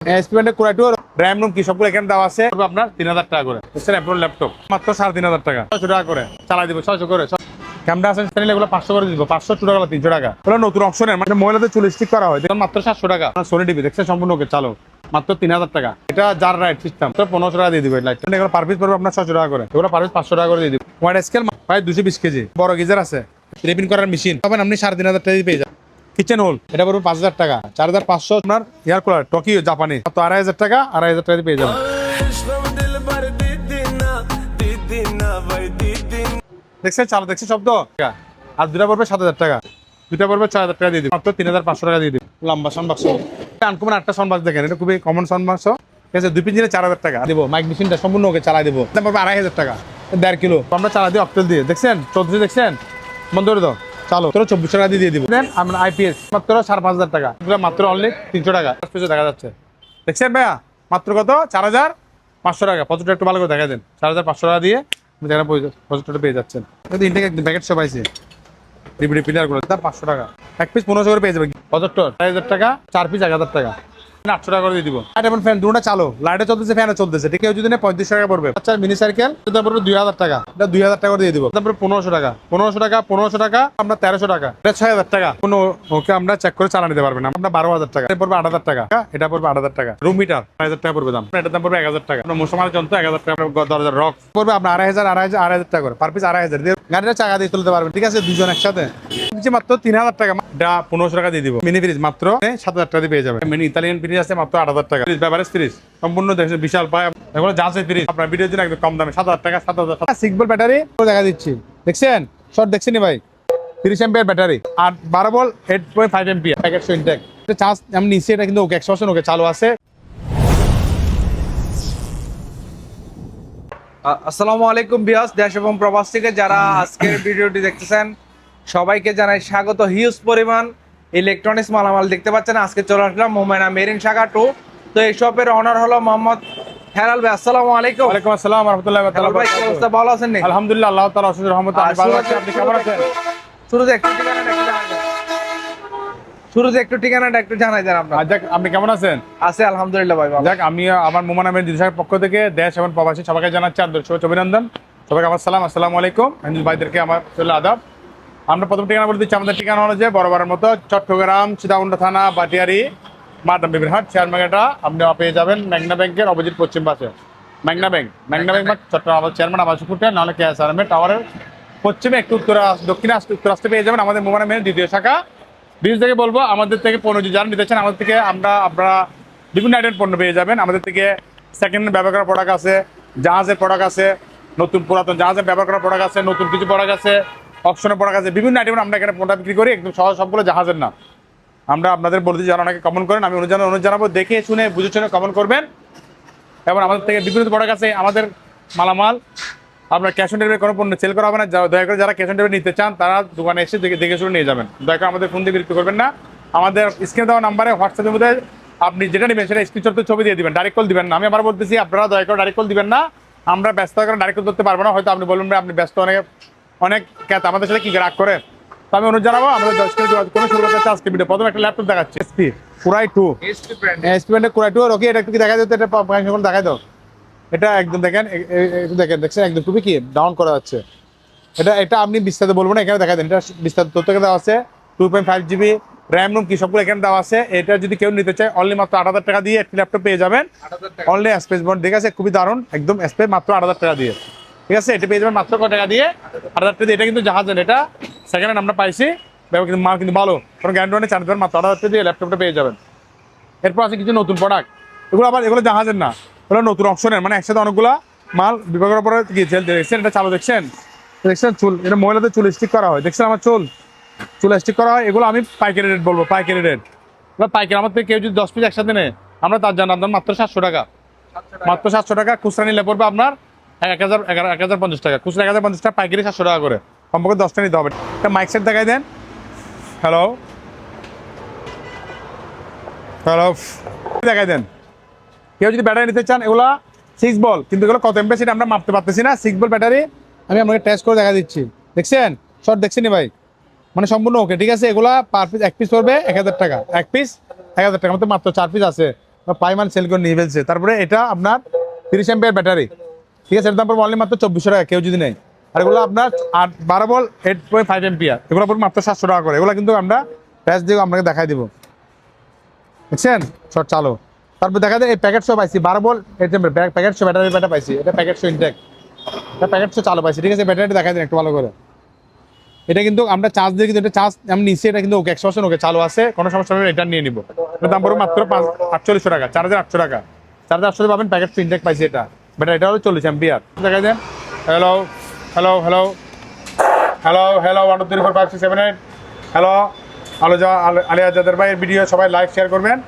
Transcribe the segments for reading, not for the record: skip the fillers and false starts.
এসপিএন্ডের কোরাইটু RAM room কি সবগুলো এখানে দেওয়া আছে আপনার 3000 টাকা করে। বুঝছেন অ্যাপল ল্যাপটপ মাত্র 3500 টাকা, 600 টাকা করে চালাই দিব, 600 করে। ক্যামেরা আছে চ্যানেল এগুলো 500 করে দিব, 500 টোটাল 300 টাকা। এগুলো নতুন অপশনের মানে মহিলাদের চুল স্টিক করা হয়, দেখুন মাত্র 700 টাকা। সোনি টিভি দেখছেন সম্পূর্ণ ওকে চালু, মাত্র 3000 টাকা। এটা যার রাইট সিস্টেম তো 1500 টাকা দিয়ে দিবে। লাইট এগুলো পার পিস পড়বে আপনার 600 টাকা করে, এগুলো পার পিস 500 টাকা করে দিয়ে দিবে। ওয়াইড স্কেল প্রায় 220 কেজি, বড় গিজার আছে, রিপিন করার মেশিন পাবেন আপনি 3500 টাকা দিয়ে পেয়ে যাবেন। কিচেন হোল এটা পড়বে 5000 টাকা, 4500 আপনার এয়ার কুলার টোকিও জাপানি তো 2500 টাকা, 2500 টাকা দিয়ে পেয়ে যাবেন। দেখছেন চালু, দেখছেন শব্দ। আর দুটা পড়বে 7000 টাকা, দুটা পড়বে 6000 টাকা দিয়ে দিবে, মাত্র 3500 টাকা দিয়ে দিবে। লম্বা সাউন্ড বাক্স আনকমন 8টা সাউন্ড বাক্স দেখেন, এটা খুবই কমন সাউন্ড বাক্স। ঠিক আছে, 2 পিন জিনে 4000 টাকা দিব। মাইক মেশিনটা সম্পূর্ণ ওকে চালাই দিব, দাম পড়বে 2500 টাকা, 1.5 কিলো আমরা চালাই দিই অক্টেল দিয়ে। দেখছেন 14 দেখছেন, বন্ধ করে দাও চালো, তোর 24 টাকা দিয়ে দিব। দেন আমরা আইপিএস মাত্র 5500 টাকা, এগুলো মাত্র অনলি 300 টাকা দেখা যাচ্ছে। দেখছেন ভাইয়া মাত্র কত 4500 টাকা। পঁচাত্তর একটু ভালো করে দেখা দেন, 4500 টাকা দিয়ে দেখেন 75 পেয়ে যাচ্ছেন। কিন্তু ইনটেক একদম প্যাকেট সব আছে, ডিবিডি প্লেয়ার গুলো দাম 500 টাকা, এক পিস 1500 করে পেয়ে যাবে। 75 1000 টাকা, 4 পিস 1000 টাকা, 800 টাকা করে দিয়ে দিব। লাইট এবং ফ্যান দুটো চালো, লাইটে চলতেছে ফ্যানে চলতেছে। ঠিক আছে, যদি 3500 টাকা পড়বে। আচ্ছা মিনি সাইকেল দাম পড়বে 2000 টাকা, এটা 2000 টাকা করে দিয়ে দিব। দাম পড়বে 1500 টাকা, 1500 টাকা, 1500 টাকা আমরা 1300 টাকা, এটা 6000 টাকা। কোনো ওকে আমরা চেক করে চালা নিতে পারবেন। আমরা 12000 টাকা, এটা পড়বে 8000 টাকা, এটা পড়বে 8000 টাকা। রুম মিটার 5000 টাকা পড়বে দাম, এটার দাম পড়বে 1000 টাকা। মশামার যন্ত্র 1000 টাকা, দরজার রক পড়বে আপনার 2500 টাকা করে, পার পিস 2500 দিয়ে গাড়িটা চাকা দিয়ে তুলতে পারবেন। ঠিক আছে, দুজন একসাথে মাত্র 3000 টাকা, এটা 1500 টাকা দিয়ে দিব। মিনি ফ্রিজ মাত্র 7000 টাকা দিয়ে পেয়ে যাবে। মিনি ইতালিয়ান ফ্রিজ আছে মাত্র 8000 টাকা। বেভারেজ ফ্রিজ সম্পূর্ণ দেখছেন বিশাল পায়, এগুলো জাহাজের ফ্রিজ আপনার ভিডিওর জন্য একদম কম দামে 7000 টাকা। 7000 সিক্স বল ব্যাটারি দেখা দিচ্ছি, দেখছেন শর্ট দেখছেন ভাই, 30 এম্পিয়ার ব্যাটারি আর 12 বল 8.5 এম্পিয়ার প্যাকেট ইনটেক। এটা চার্জ আমি নিচ্ছি, এটা কিন্তু ওকে 100% ওকে চালু আছে। আসসালামু আলাইকুম ভিউয়ার্স, দেশ এবং প্রবাস থেকে যারা আজকের ভিডিওটি দেখতেছেন সবাইকে জানাই স্বাগত। হিউজ পরিমাণ ইলেকট্রনিক্স মালামাল দেখতে পাচ্ছেন। আজকে চলে আসলাম মোমেনা মেরিন শাখা 2। তো এই শপের অনার হলো মোহাম্মদ হেলাল ভাই। আসসালামু আলাইকুম। ওয়ালাইকুম আসসালাম ওয়া রাহমাতুল্লাহি ওয়া হেলাল ভাই, কি অবস্থা? বারাকাতুহু। ভালো আছেন নি? আলহামদুলিল্লাহ, আল্লাহ তাআলা অশেষ রহমতে আমি ভালো আছি। আপনি কেমন আছেন? শুরুতে একটু ঠিকানাটা একটু জানাই দেন আপনার। যাক, আপনি কেমন আছেন? আছে আলহামদুলিল্লাহ ভাই ভালো। যাক, আমি আমার মোমেনা মেরিন শাখার পক্ষ থেকে দেশ এবং প্রবাসী সবাইকে জানাচ্ছি আন্তরিক শুভেচ্ছা অভিনন্দন। সবাইকে আমার সালাম, আসসালামু আলাইকুম। হিন্দু ভাইদেরকে আমার চলে আদাব। আমরা প্রথম ঠিকানা বলে দিচ্ছি, আমাদের ঠিকানা হলো যে বরাবরের মতো চট্টগ্রাম সীতাকুণ্ড থানা বাটিয়ারি মাদাম বিবির হাট শেয়ার মার্কেটটা আপনি পেয়ে যাবেন মেঘনা ব্যাংকের অপোজিট পশ্চিম পাশে। মেঘনা ব্যাংক চট্টগ্রাম চেয়ারম্যান আবাস ফুটে নাহলে KSRM টাওয়ারের পশ্চিমে একটু দক্ষিণে উত্তর আসতে পেয়ে যাবেন আমাদের মোমেনা মেরিন দ্বিতীয় শাখা। বিশেষ থেকে বলবো আমাদের থেকে পণ্য যারা নিতে চান আমাদের থেকে আপনারা বিভিন্ন আইটেম পণ্য পেয়ে যাবেন। আমাদের থেকে সেকেন্ড হ্যান্ড ব্যবহার করা প্রোডাক্ট আছে, জাহাজের প্রোডাক্ট আছে, নতুন পুরাতন জাহাজের ব্যবহার করা প্রোডাক্ট আছে, নতুন কিছু প্রোডাক্ট আছে, অপশনের প্রোডাক্ট আছে, বিভিন্ন আইটেম আমরা এখানে প্রোডাক্ট বিক্রি করি। একদম সহজ, সবগুলো জাহাজের না। আমরা আপনাদের বলতে যারা অনেকে কমেন্ট করেন, আমি অনুযায়ী জানাবো, দেখে শুনে বুঝে শুনে কমেন্ট করবেন। এবং আমাদের থেকে বিভিন্ন প্রোডাক্ট আছে, আমাদের মালামাল আপনার ক্যাশ অন ডেলিভারি কোনো পণ্য সেল করা হবে না। দয়া করে যারা ক্যাশ অন ডেলিভারি নিতে চান তারা দোকানে এসে দেখে শুনে নিয়ে যাবেন। দয়া করে আমাদের ফোন দিয়ে বিরক্ত করবেন না। আমাদের স্ক্রিনে দেওয়া নাম্বারে হোয়াটসঅ্যাপের মধ্যে আপনি যেটা নেবেন সেটা স্ক্রিনশট ছবি দিয়ে দিবেন, ডাইরেক্ট কল দিবেন না। আমি আবার বলতেছি, আপনারা দয়া করে ডাইরেক্ট কল দিবেন না। আমরা ব্যস্ত করে ডাইরেক্ট কল করতে পারবো না। হয়তো আপনি বলবেন আপনি ব্যস্ত, অনেক ক্যাত আমাদের সাথে কি রাগ করে। তো আমি অনুরোধ জানাবো আমাদের 10 কেজি কোনো শুরু করতে আজকে ভিডিও প্রথমে একটা ল্যাপটপ দেখাচ্ছি, এসপি কুরাই 2, এসপি ব্র্যান্ডের কুরাই 2। ওকে, এটা একটু কি দেখা যেত, এটা দেখাই দাও। এটা একদম দেখেন, দেখছেন একদম খুবই কি ডাউন করা যাচ্ছে। এটা আপনি বিস্তারিত বলবো না, এখানে দেখা দেন। এটা বিস্তারিত তথ্য দেওয়া আছে, 2.5 GB র্যাম রুম কি সবগুলো এখানে দেওয়া আছে। এটা যদি কেউ নিতে চায় অনলি মাত্র 8000 টাকা দিয়ে একটি ল্যাপটপ পেয়ে যাবেন। অনলি স্পেস বোর্ড দেখে আছে, খুবই দারুণ একদম স্পেস, মাত্র 8000 টাকা দিয়ে। ঠিক আছে, এটা পেয়ে যাবেন মাত্র কত টাকা দিয়ে? 8000 টাকা দিয়ে। এটা কিন্তু জাহাজের, এটা সেকেন্ড হ্যান্ড আমরা পাইছি, কিন্তু মাল কিন্তু ভালো, কোনো গ্যারান্টি নেই। চার্জ মাত্র 8000 টাকা দিয়ে ল্যাপটপটা পেয়ে যাবেন। এরপর আছে কিছু নতুন প্রোডাক্ট, এগুলো জাহাজের না, ওগুলো নতুন অপশনের, মানে একসাথে অনেকগুলো মাল বিভাগ করার পরে দেখছেন। এটা চালু দেখছেন চুল, এটা মহিলাদের চুল স্টিক করা হয়। দেখছেন আমার চুল স্টিক করা হয়। এগুলো আমি পাইকারি রেট বলবো, পাইকারি রেট। পাইকারি আমার থেকে কেউ যদি 10 পিস একসাথে নেয় আমরা তার জানার দাম মাত্র 700 টাকা, মাত্র 700 টাকা। খুচরা নিলে পড়বে আপনার 1050 টাকা, খুচরা 1050 টাকা, পাইকারি 700 টাকা করে। কমপক্ষে 10টা নিতে হবে। একটা মাইক সেট দেখাই দেন। হ্যালো দেখাই দেন। কেউ যদি ব্যাটারি নিতে চান, এগুলো 6 বল, কিন্তু এগুলো কত এমপি সেটা আমরা মাপতে পারতেছি না। 6 বল ব্যাটারি আমি আপনাকে টেস্ট করে দেখা দিচ্ছি। দেখছেন শর্ট দেখছেন ভাই, মানে সম্পূর্ণ ওকে। ঠিক আছে, এগুলা পার পিস এক পিস পড়বে 1000 টাকা, এক পিস 1000 টাকা, মতো মাত্র 4 পিস আছে। পাইমান সেল করে নিয়ে ফেলছে। তারপরে এটা আপনার 30 এমপিআর ব্যাটারি, ঠিক আছে, এর দাম পড়বে অনলি মাত্র 2400 টাকা কেউ যদি নেয়। আর এগুলো আপনার 12 ভোল্ট 8.5 এমপিআর, এগুলো পড়বে মাত্র 700 টাকা করে। এগুলো কিন্তু আমরা প্রাইস দিয়ে আপনাকে দেখাই দিব, বুঝছেন, শর্ট চালো। তারপর দেখা যায় এই প্যাকেট শো পাইছি 12 volt 8 MPR packet show battery ব্যাটা পাইছি, এটা প্যাকেট শো ইনটেক, এটা প্যাকেট শো চালু পাইছি, ঠিক আছে। ব্যাটারিটা দেখাই দিন একটু ভালো করে। এটা কিন্তু আমরা চার্জ দিয়ে কিন্তু এটা চার্জ আমি নিচ্ছি, এটা কিন্তু ওকে 100% ওকে চালু আছে, কোনো সমস্যা নেই, এটা নিয়ে নিব। এটার দাম পড়বে মাত্র 4800 টাকা, 4800 টাকা, 4800 পাবেন প্যাকেট ইনটেক পাইছি এটা। ব্যাটারি এটা হলো 40 এমপিআর। দেখা দেন hello hello hello hello hello 1 2 3 4 5 6 7 8 hello আলিয়া জাদের ভাই ভিডিও সবাই লাইক শেয়ার করবেন।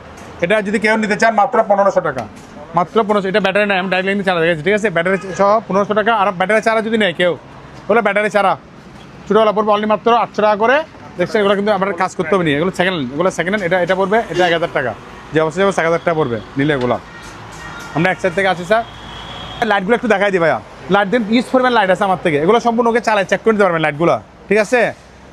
এটা যদি কেউ নিতে চান মাত্র 1500 টাকা, মাত্র 1500। এটা ব্যাটারি নাই, আমি ডাইরেক্ট লাইনে চালা দেখেছি, ঠিক আছে, ব্যাটারি সহ 1500 টাকা। আর ব্যাটারি চারা যদি নেয় কেউ, বলে ব্যাটারি চারা ছোটোবেলা পড়বে অনলি মাত্র 800 টাকা করে। দেখছেন, এগুলো কিন্তু আমার কাজ করতে হবে, নিয়ে এগুলো সেকেন্ড হ্যান্ড, এগুলো সেকেন্ড হ্যান্ড। এটা পড়বে, এটা 1000 টাকা, যে অবশ্যই 1000 টাকা পড়বে নিলে এগুলো। আমরা এক সাইড থেকে আছি স্যার, লাইটগুলো একটু দেখাই দিই ভাইয়া। লাইট দিন ইউজ করবেন, লাইট আছে আমার থেকে, এগুলো সম্পূর্ণ ওকে চালায় চেক করে নিতে পারবেন লাইটগুলো, ঠিক আছে।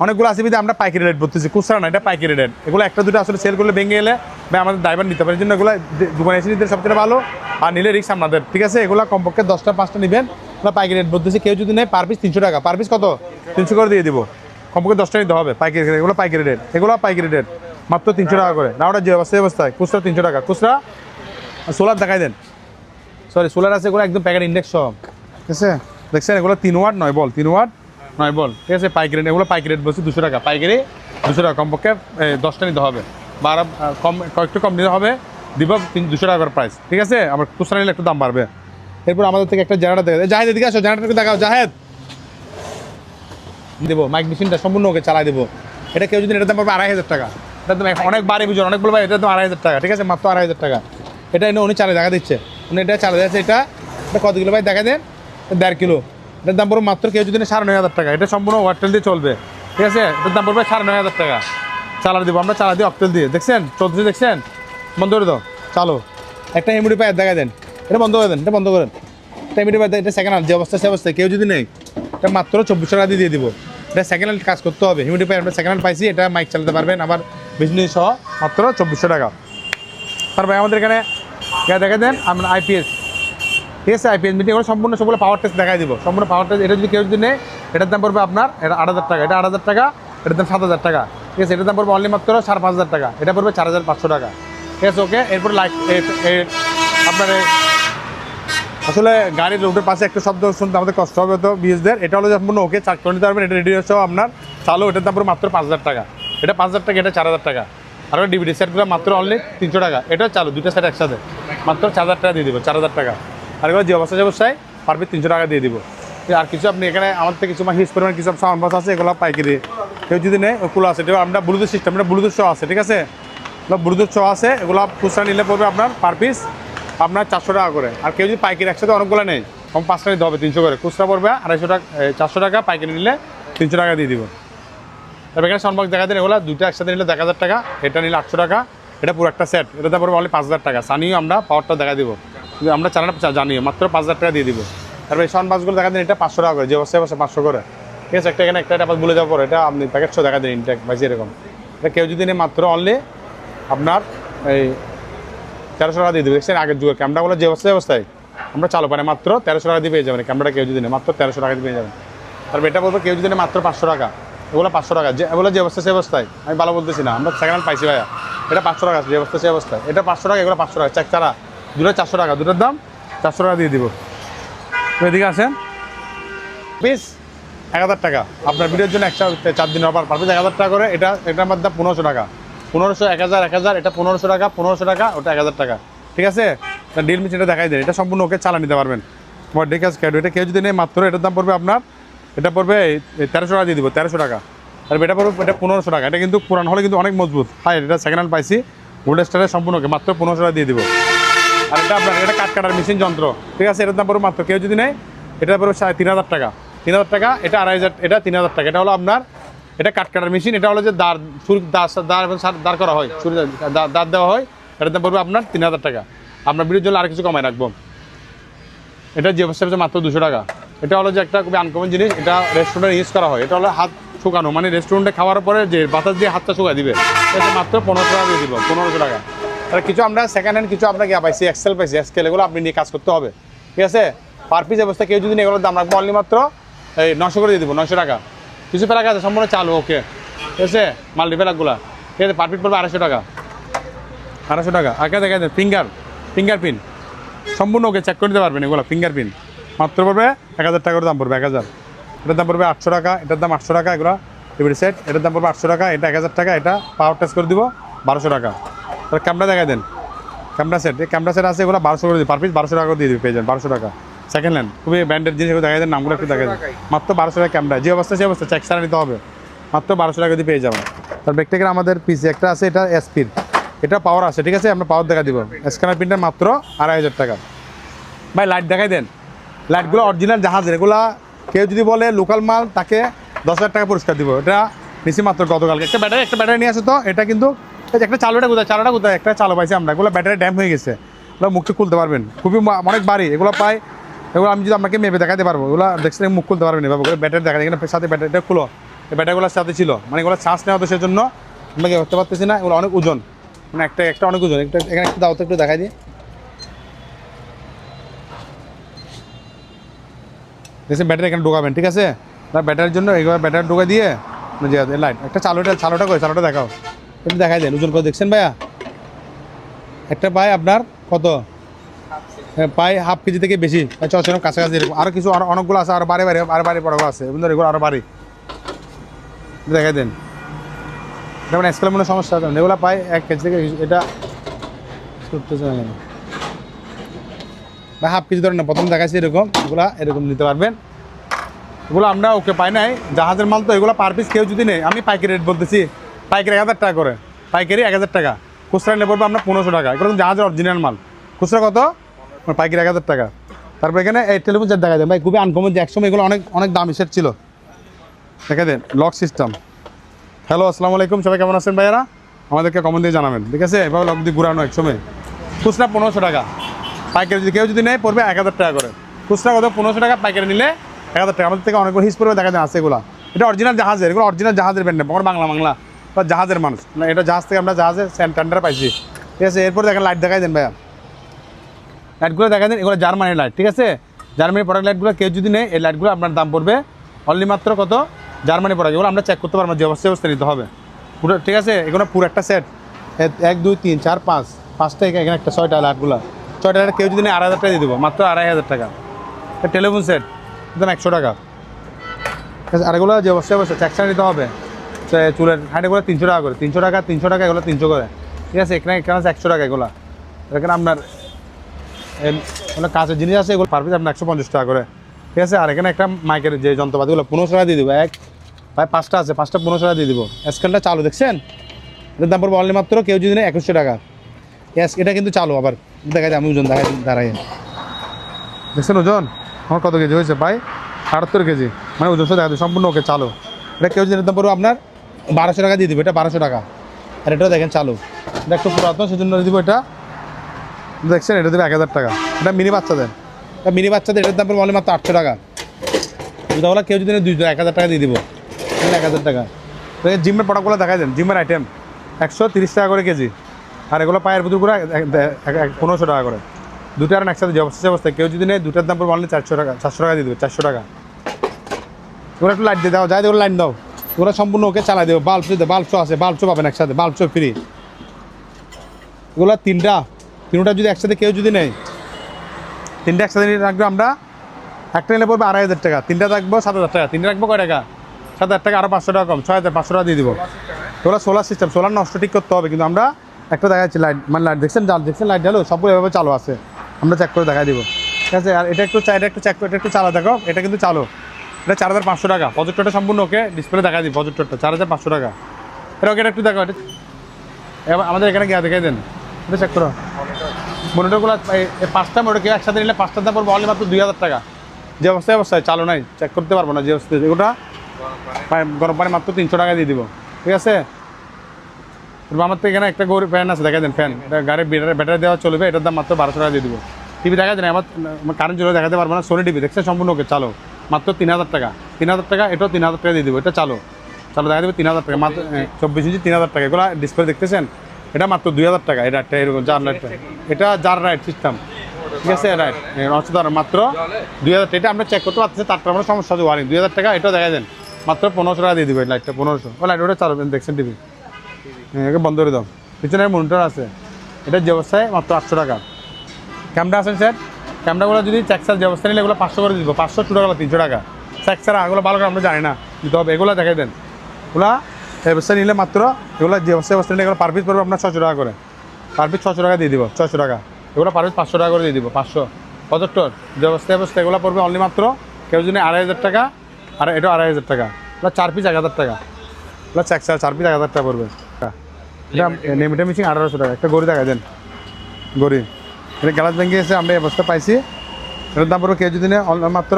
অনেকগুলো আছে বিধে আমরা পাইকারি রেট বলতেছি, খুচরা না, এটা পাইকারি রেট। এগুলো একটা দুটো আসলে সেল করলে ভেঙে এলে ভাই আমাদের ড্রাইভার নিতে পারে, জন্য এগুলো দোকানে এসে নিতে সবচেয়ে ভালো, আর নিলে রিক্স আপনাদের, ঠিক আছে। এগুলো কমপক্ষে 10টা 5টা নেবেন, এগুলো পাইকারি রেট বলতেছি। কেউ যদি নেয় পার পিস 300 টাকা, পার পিস কত 300 করে দিয়ে দিব, কমপক্ষে 10টা নিতে হবে পাইকারি রেট। এগুলো পাইকারি রেট, এগুলো পাইকারি রেট মাত্র 300 টাকা করে। না ওটা যে অবস্থায় খুচরা 300 টাকা খুচরা। সোলার দেখাই দেন, সরি সোলার আছে, এগুলো একদম প্যাকেট ইন্ডেক্স সব, ঠিক আছে। দেখছেন এগুলো 3 ওয়াট 9 বল, 3 ওয়াট 9 বল, ঠিক আছে, পাইকারি রেট। এগুলো পাইকারি রেট বলছি 200 টাকা, পাইকারি 200 টাকা, কমপক্ষে 10টা নিতে হবে, বা কম কয়েকটু কম নিতে হবে, দিব 200 টাকা করে প্রাইস, ঠিক আছে। আমার খুচরা নিলে একটু দাম বাড়বে। এরপর আমাদের থেকে একটা জেনারেটর দেখা যায়, জাহেদ এদিকে আসো, জেনারেটরকে দেখাও জাহেদ, দেবো মাইক মেশিনটা সম্পূর্ণ ওকে চালাই দেবো। এটা কেউ যদি এটার দাম পারবে 2500 টাকা, এটা তো অনেক বাড়ি বুঝুন, অনেক বলবো, এটার দাম 2500 টাকা, ঠিক আছে, মাত্র 2500 টাকা। এটা এনে উনি চালে দেখা দিচ্ছে, উনি এটা চালে যাচ্ছে। এটা কত কিলো ভাই দেখা দেন, 1.5 কিলো। এটার দাম পড়বে মাত্র কেউ যদি 9500 টাকা, এটা সম্পূর্ণ ওয়াটেল দিয়ে চলবে, ঠিক আছে। এটার দাম পড়বে 9500 টাকা, চালার দিব আমরা, চালা দিই অক্টেল দিয়ে। দেখছেন চলতেছে, দেখছেন, বন্ধ করে দাও, চালো। একটা এমডি পাইপ দেখা দেন, এটা বন্ধ করে দেন, এটা বন্ধ করেন। একটা এমডি পাইপ, এটা সেকেন্ড হ্যান্ড, যে অবস্থা সে অবস্থায় কেউ যদি নেই, এটা মাত্র 2400 টাকা দিয়ে দিব। এটা সেকেন্ড হ্যান্ড কাজ করতে হবে, হিউমিডিফায়ার আমরা সেকেন্ড হ্যান্ড পাইছি, এটা মাইক চালাতে পারবেন আবার বিজনেস সহ, মাত্র 2400 টাকা। তারপরে আমাদের এখানে দেখা দেন আমরা আইপিএস, ঠিক আছে, আইপিএস মিটিং, এগুলো সম্পূর্ণ সবগুলো পাওয়ার টেস্ট দেখাই দিব, সম্পূর্ণ পাওয়ার টেস্ট। এটা যদি কেউ যদি নেয়, এটার দাম পড়বে আপনার 8000 টাকা, এটা 8000 টাকা, এটার দাম 7000 টাকা, ঠিক আছে। এটার দাম পড়বে অনলি মাত্র 5500 টাকা, এটা পড়বে 4500 টাকা, ঠিক আছে, ওকে। এরপর লাইক আপনার আসলে গাড়ির রোডের পাশে একটা শব্দ শুনতে আমাদের কষ্ট হবে তো বিএসদের, এটা হলো সম্পূর্ণ ওকে চার্জ করে নিতে পারবেন। এটা রেডিও সহ আপনার চালু, এটার দাম পড়বে মাত্র 5000 টাকা, এটা 5000 টাকা, এটা 4000 টাকা। আর ওই ডিভিডি সেটগুলো মাত্র অনলি 300 টাকা, এটা চালু, দুটো সেট একসাথে মাত্র 4000 টাকা দিয়ে দিব, 4000 টাকা। আর এগুলো যে অবস্থায় পারবে 300 টাকা দিয়ে দিব। আর কিছু আপনি এখানে আমার থেকে কিছু হিউজ পরিমাণ কিছু সাউন্ড বক্স আছে, এগুলো পাইকারি কেউ যদি নেয় ওগুলো আছে, এটা আমরা ব্লুটুথ সিস্টেম, এটা ব্লুটুথ শো আছে, ঠিক আছে, ব্লুটুথ শো আছে। এগুলো খুচরা নিলে পড়বে আপনার পার পিস আপনার 400 টাকা করে। আর কেউ যদি পাইকারি একসাথে অনেকগুলো নেই, কম 5টা নিতে হবে 300 করে, খুচরা পড়বে 250 টাকা, 400 টাকা, পাইকারি নিলে 300 টাকা দিয়ে দিব। তারপর এখানে সাউন্ড বক্স দেখা দেন, এগুলো দুটো একসাথে নিলে 1000 টাকা, এটা নিলে 800 টাকা, এটা পুরো একটা সেট, এটাতে পড়বে অনলি 5000 টাকা। সানিও আমরা পাওয়ারটা দেখা দিব, কিন্তু আমরা চ্যানেলটা জানিও মাত্র 5000 টাকা দিয়ে দিব। তারপর এই সাউন্ড বক্সগুলো দেখা দেন, এটা 500 টাকা করে, যে অবশ্যই 500 করে, ঠিক আছে। একটা এখানে একটা আবার বলে যাওয়ার পর এটা আপনি প্যাকেট শো দেখা দেন ইনটেক ভাইজি, এরকম। এটা কেউ যদি নেই মাত্র অনলি আপনার এই 1300 টাকা দিয়ে দেবে। দেখছেন আগের যুগের ক্যামেরাগুলো যে অবস্থায় আমরা চালু পারে মাত্র 1300 টাকা দিয়ে পেয়ে যাবেন ক্যামেরাটা, কেউ যদি নেই মাত্র 1300 টাকা দিয়ে পেয়ে যাবেন। তারপর এটা বলবো কেউ যদি নেই মাত্র 500 টাকা, এগুলো 500 টাকা, যে এগুলো যে অবস্থা সে অবস্থায়, আমি ভালো বলতেছি না, আমরা সেকেন্ড হ্যান্ড পাইছি ভাইয়া, এটা 500 টাকা যে অবস্থা সে অবস্থায়, এটা 500 টাকা, এগুলো 500 টাকা, চেক চারা দুটো 400 টাকা, দুটোর দাম 400 টাকা দিয়ে দিব। তো এদিকে আসেন, পিস 1000 টাকা, আপনার ভিডিওর জন্য 4 দিন অফার পার পিস 1000 টাকা করে। এটার মধ্যে 1500 টাকা, 1500, 1000, 1000, এটা 1500 টাকা, 1500 টাকা, ওটা 1000 টাকা, ঠিক আছে। ডিল মেশিনটা দেখাই দেন, এটা সম্পূর্ণ ওকে চালা নিতে পারবেন, ডেকাস ক্যাড। এটা কেউ যদি নেই মাত্র এটার দাম পড়বে আপনার, এটা পড়বে 1300 টাকা দিয়ে দিব, 1300 টাকা। আর এটা পড়বে এটা 1500 টাকা, এটা কিন্তু পুরান হলে কিন্তু অনেক মজবুত, হ্যাঁ, এটা সেকেন্ড হ্যান্ড পাইছি, গোল্ড স্টারের সম্পূর্ণ ওকে মাত্র 1500 টাকা দিয়ে দিব। আর এটা আপনার এটা কাঠ কাটার মেশিন যন্ত্র, ঠিক আছে, এটার দাম পড়বে মাত্র কেউ যদি নেই, এটা পড়বে 3000 টাকা, 3000 টাকা, এটা 2500, এটা 3000 টাকা। এটা হলো আপনার এটা কাঠ কাটার মেশিন, এটা হলো যে দাঁড় করা হয়, দাঁত দেওয়া হয়, এটার দাম পড়বে আপনার 3000 টাকা। আপনার ভিডিওর জন্য আর কিছু কমায় রাখবো, এটা যে অবস্থা মাত্র 200 টাকা। এটা হলো যে একটা খুবই আনকমন জিনিস, এটা রেস্টুরেন্টে ইউজ করা হয়, এটা হলো হাত শুকানো, মানে রেস্টুরেন্টে খাওয়ার পরে যে বাতাস দিয়ে হাতটা শুকাই দিবে, এটা মাত্র 1500 টাকা দিয়ে দিব, 1500 টাকা, আর কিছু আমরা সেকেন্ড হ্যান্ড কিছু আপনাকে পাইছি এক্সেল পাইছি স্কেল, এগুলো আপনি নিয়ে কাজ করতে হবে, ঠিক আছে। পার পিস অবস্থা কেউ যদি এগুলোর দাম রাখবো অনলি মাত্র এই 900 করে দিয়ে দেবো, 900 টাকা। কিছু ফেরাক আছে সম্পূর্ণ চালু, ওকে, ঠিক আছে। মাল্টি ফেরাকগুলো ঠিক আছে, পার পিস পড়বে 250 টাকা, 250 টাকা। আগে দেখা যায় ফিঙ্গারপ্রিন্ট সম্পূর্ণ ওকে, চেক করে দিতে পারবেন এগুলো। ফিঙ্গারপ্রিন্ট মাত্র পড়বে 1000 টাকার দাম পড়বে, 1000। এটার দাম পড়বে 800 টাকা, এটার দাম 800 টাকা। এগুলো টিভি সেট, এটার দাম পড়বে 800 টাকা, এটা 1000 টাকা। এটা পাওয়ার টেস্ট করে দিব 1200 টাকা। তাহলে ক্যামেরা দেখাই দেন, ক্যামেরা সেট, এই ক্যামেরা সেট আছে, এগুলো 1200 করে দিই, পার পিস 1200 টাকা করে দিয়ে দিবে, পেয়ে যান 1200 টাকা। সেকেন্ড হ্যান্ড খুবই ব্র্যান্ডেড জিনিস, এগুলো দেখাই দেন, নামগুলো একটু দেখাই দেন। মাত্র 1200 টাকা ক্যামেরা, যে অবস্থা সে অবস্থা চেক ছাড়া নিতে হবে, মাত্র 1200 টাকা দিয়ে পেয়ে যাবেন। তার ব্যাকটেকের আমাদের পিসি একটা আছে, এটা এসপির, এটা পাওয়ার আছে, ঠিক আছে। আমরা পাওয়ার দেখা দিব। স্ক্যানার প্রিন্টার মাত্র 2500 টাকা। ভাই লাইট দেখাই দেন, লাইটগুলো অরিজিনাল জাহাজের, এগুলা কেউ যদি বলে লোকাল মাল তাকে 10,000 টাকা পুরস্কার দিব। এটা নিচে মাত্র গতকালকে একটা ব্যাটারি নিয়ে আসে, তো এটা কিন্তু একটা চালুটা কোথায়, চালুটা কোথায়, একটা চালু পাইছি আমরা, এগুলো ব্যাটারি ড্যাম হয়ে গেছে, এগুলো মুখটা খুলতে পারবেন, খুবই অনেক বাড়ি এগুলো পাই, এগুলো আমি যদি আপনাকে মেপে দেখাতে পারবো, এগুলো দেখছেন মুখ খুলতে পারবেন এভাবে করে, ব্যাটারি দেখা যায় এখানে সাথে ব্যাটারিটা খুলো, এই ব্যাটারিগুলোর সাথে ছিল, মানে এগুলো চার্জ নেওয়া, তো সেজন্য আপনাকে করতে পারতেছি না, এগুলো অনেক ওজন, মানে একটা অনেক ওজন। একটা এখানে একটু দাও তো, একটু দেখাই দিই, দেখছেন ব্যাটারি এখানে ঢোকাবেন, ঠিক আছে। ব্যাটারির জন্য এইভাবে ব্যাটারি ঢোকা দিয়ে লাইট একটা চালুটা করে, চালুটা দেখাও, একটু দেখাই দেন ওজন করে, দেখছেন ভাইয়া একটা পায় আপনার কত, পায় হাফ কেজি থেকে বেশি, চলছে কাছাকাছি এরকম। আরও কিছু আরও অনেকগুলো আছে, আরও বাড়ি পড়াগুলো আছে, এগুলো আরও বাড়ি দেখাই দেন। যেমন স্কেলের মনে সমস্যা আছে, এগুলো পায় 1 কেজি থেকে, এটা করতেছে না বা হাফ কেজি ধরেন না, প্রথম দেখাচ্ছি এরকম, এগুলো এরকম নিতে পারবেন। এগুলো আমরা ওকে পাই নাই, জাহাজের মাল তো, এগুলো পার পিস কেউ যদি নেই, আমি পাইকারি রেট বলতেছি, পাইকারি 1000 টাকা করে, পাইকারি 1000 টাকা, খুচরা নিয়ে পড়বো আমরা 1500 টাকা। এগুলো জাহাজের অরিজিনাল মাল, খুচরা কত, পাইকারি 1000 টাকা। তারপর এখানে এই টেলিফোন সেট দেখা দেন ভাই, খুবই আনকমন, যে একসময় এগুলো অনেক অনেক দামি সেট ছিল, দেখা দেন লক সিস্টেম। হ্যালো আসসালামু আলাইকুম, সবাই কেমন আছেন ভাইয়ারা, আমাদেরকে কমেন্ট দিয়ে জানাবেন, ঠিক আছে। এভাবে লক দিয়ে ঘুরানো একসময়, খুচরা 1500 টাকা, পাইকারি যদি কেউ যদি নেয় পড়বে 1000 টাকা করে, খুচরা কত 1500 টাকা, পাইকারি নিলে 1000 টাকা। আমাদের থেকে অনেকগুলো হিস পড়বে দেখা যায় আছে, এগুলো এটা অরিজিনাল জাহাজের, এগুলো অরিজিনাল জাহাজের ব্যান্ড, আমার বাংলা বা জাহাজের মানুষ না, এটা জাহাজ থেকে আমরা জাহাজের টেন্ডার পাইছি, ঠিক আছে। এরপর দেখেন লাইট দেখাই দেন ভাইয়া, লাইটগুলো দেখা দেন, এগুলো জার্মানির লাইট, ঠিক আছে। জার্মানি প্রোডাক্ট লাইটগুলো কেউ যদি নেয়, এই লাইটগুলো আপনার দাম পড়বে অনলি মাত্র কত, জার্মানি প্রোডাক্ট, এগুলো আমরা চেক করতে পারবো, যে অবস্থা নিতে হবে পুরো, ঠিক আছে। এগুলো পুরো একটা সেট, 1 2 3 4 5 5টা, এখানে একটা 6টা লাইটগুলো, 6টা লাইট কেউ যদি নেয় 2000 টাকা দিয়ে দেবো, মাত্র 2500 টাকা। টেলিফোন সেট একদম 100 টাকা, ঠিক আছে। আর এগুলো যে অবশ্যই চেকশন নিতে হবে, চুলের হাইট এগুলো 300 টাকা করে, 300 টাকা 300 টাকা, এগুলো 300 করে, ঠিক আছে। এখানে আছে 100 টাকা, এগুলো এখানে আপনার কাঁচের জিনিস আছে, এগুলো পার পিস আপনার 150 টাকা করে, ঠিক আছে। আর এখানে একটা মাইকের যে যন্ত্রপাতিগুলো 1500 টাকা দিয়ে দেবো, ভাই 5টা আছে, 5টা 1500 টাকা দিয়ে দিব। স্কেলটা চালু দেখছেন, এটার দাম পড়বে অনলি মাত্র কেউ যদি নেয় 2100 টাকা। এটা কিন্তু চালু, আবার দেখা যায় আমি ওজন দাঁড়াই দেখছেন ওজন আমার কত কেজি হয়েছে, ভাই 78 কেজি, মানে ওজন দেখা যায় সম্পূর্ণ ওকে চালু। এটা কেউ যদি দাম পড়বে আপনার 1200 টাকা দিয়ে দিব, এটা 1200 টাকা। আর এটাও দেখেন চালু, এটা একটু পুরাতন সেজন্য দিব, এটা দেখছেন এটা দেবে 1000 টাকা। এটা মিনি বাচ্চাদের, এটার দাম পড়বে অনলি মাত্র 800 টাকা। দুধওয়ালা কেউ যদি 1000 টাকা দিয়ে দিব, 1000 টাকা। জিমের প্রোডাক্টগুলো দেখাই দেন, জিমের আইটেম 130 টাকা করে কেজি। আর এগুলো পায়ের পুতুলগুলো 1500 টাকা করে, দুটো আর একসাথে যে অবস্থায় কেউ যদি নেয়, দুটার দাম পড়বে অনলি 400 টাকা, 400 টাকা দিয়ে দেবে, 400 টাকা। এগুলো একটু লাইট দিয়ে দাও, যাই দেবো লাইন দাও, ওগুলো সম্পূর্ণ ওকে চালাই দেবো। বাল্ব শো আছে, বাল্ব শো পাবেন একসাথে, বাল্ব শো ফ্রি। এগুলো তিনটা যদি একসাথে কেউ যদি নেয়, 3টা একসাথে নিয়ে রাখবো আমরা, একটা নিলে পড়বে 2500 টাকা, 3টা রাখবো 7000 টাকা, 3টা রাখবো কয় টাকা, 7000 টাকা, আরও 500 টাকা কম, 6500 টাকা দিয়ে দিব। এগুলো সোলার সিস্টেম, সোলার নষ্ট ঠিক করতে হবে, কিন্তু আমরা একটা দেখাচ্ছি লাইট, মানে লাইট দেখছেন লাইট জ্বালো, সবগুলো এভাবে চালু আছে, আমরা চেক করে দেখা দিব, ঠিক আছে। আর এটা একটু চেক করে, এটা একটু চালা দেখো, এটা কিন্তু চালু, এটা 4500 টাকা। প্রজেক্টরটা সম্পূর্ণ ওকে, ডিসপ্লে দেখা দিই, প্রজেক্টরটা 4500 টাকা। এটা ওকে, এটা একটু দেখো, এটা আমাদের এখানে গিয়ে দেখাই দেন, এটা চেক করো। মনিটরগুলো 5টা মনিটর কেউ একসাথে নিলে 5টার দাম পড়বে অনলি মাত্র 2000 টাকা। যে অবস্থায় চালু নাই, চেক করতে পারবো না যে অবস্থায়, এগুলো গরম পানি মাত্র 300 টাকা দিয়ে দিব, ঠিক আছে। আমার তো এখানে একটা গরু ফ্যান আছে, দেখা দেন ফ্যান, এটা গাড়ির ব্যাটারি দেওয়া চলবে, এটার দাম মাত্র 1200 টাকা দিয়ে দিব। টিভি দেখা যায়, আমার কারেন্ট চলে দেখাতে পারবো না, সোনি টিভি দেখছেন সম্পূর্ণ ওকে চালু, মাত্র 3000 টাকা, 3000 টাকা, এটাও 3000 টাকা দিয়ে দিব, এটা চালু দেখা দেবে 3000 টাকা, মাত্র 24 ইঞ্চি 3000 টাকা। এগুলো ডিসপ্লে দেখতেছেন, এটা মাত্র 2000 টাকা। এটা একটা এরকম জার লাইট, এটা জার লাইট সিস্টেম, ঠিক আছে? রাইট, মাত্র 2000 টাকা। এটা আমরা চেক করতে পারতেছি, তারপর আমরা সমস্যা আছে ওয়ারিং। 2000 টাকা, এটা দেখা দেন মাত্র 1500 টাকা দিয়ে দিবে লাইটটা। 1500 ও লাইট ওটা চালাবেন, দেখছেন টিভি, একে বন্ধ করে দাও। পিছনে মনিটর আছে, এটার যে অবস্থায় মাত্র 800 টাকা। ক্যামেরা আছেন স্যার, ক্যামেরাগুলো যদি চেকসার যে অবস্থা নিলে এগুলো 500 করে দিব। 500 ছোটো গেলো 300 টাকা। চেকসার এগুলো ভালো করে আমরা জানি না দিতে হবে, এগুলো দেখাই দেন। এগুলা অবস্থা নিলে মাত্র, এগুলো যে অবস্থা নিলে এগুলো পার পিস পড়বে আপনার 600 টাকা করে। পার পিস 600 টাকা দিয়ে দিব, 600 টাকা। এগুলো পার পিস 500 টাকা করে দিয়ে দিব, 500 75 যে অবস্থা এগুলো পড়বে অনলি মাত্র কেউ যদি 2500 টাকা, আর এটা 2500 টাকা। এগুলো 4 পিস 1000 টাকা। এগুলো চেকসার 4 পিস 1000 টাকা পড়বে। এটা নেমিটা মিশিং 1800 টাকা। একটা গড়ি দেখা দেন, গড়ি এটা গ্লাস ব্যাঙ্কে এসে আমরা এই অবস্থা পাইছি। এটার দাম পড়বে কেউ যদি নেয় মাত্র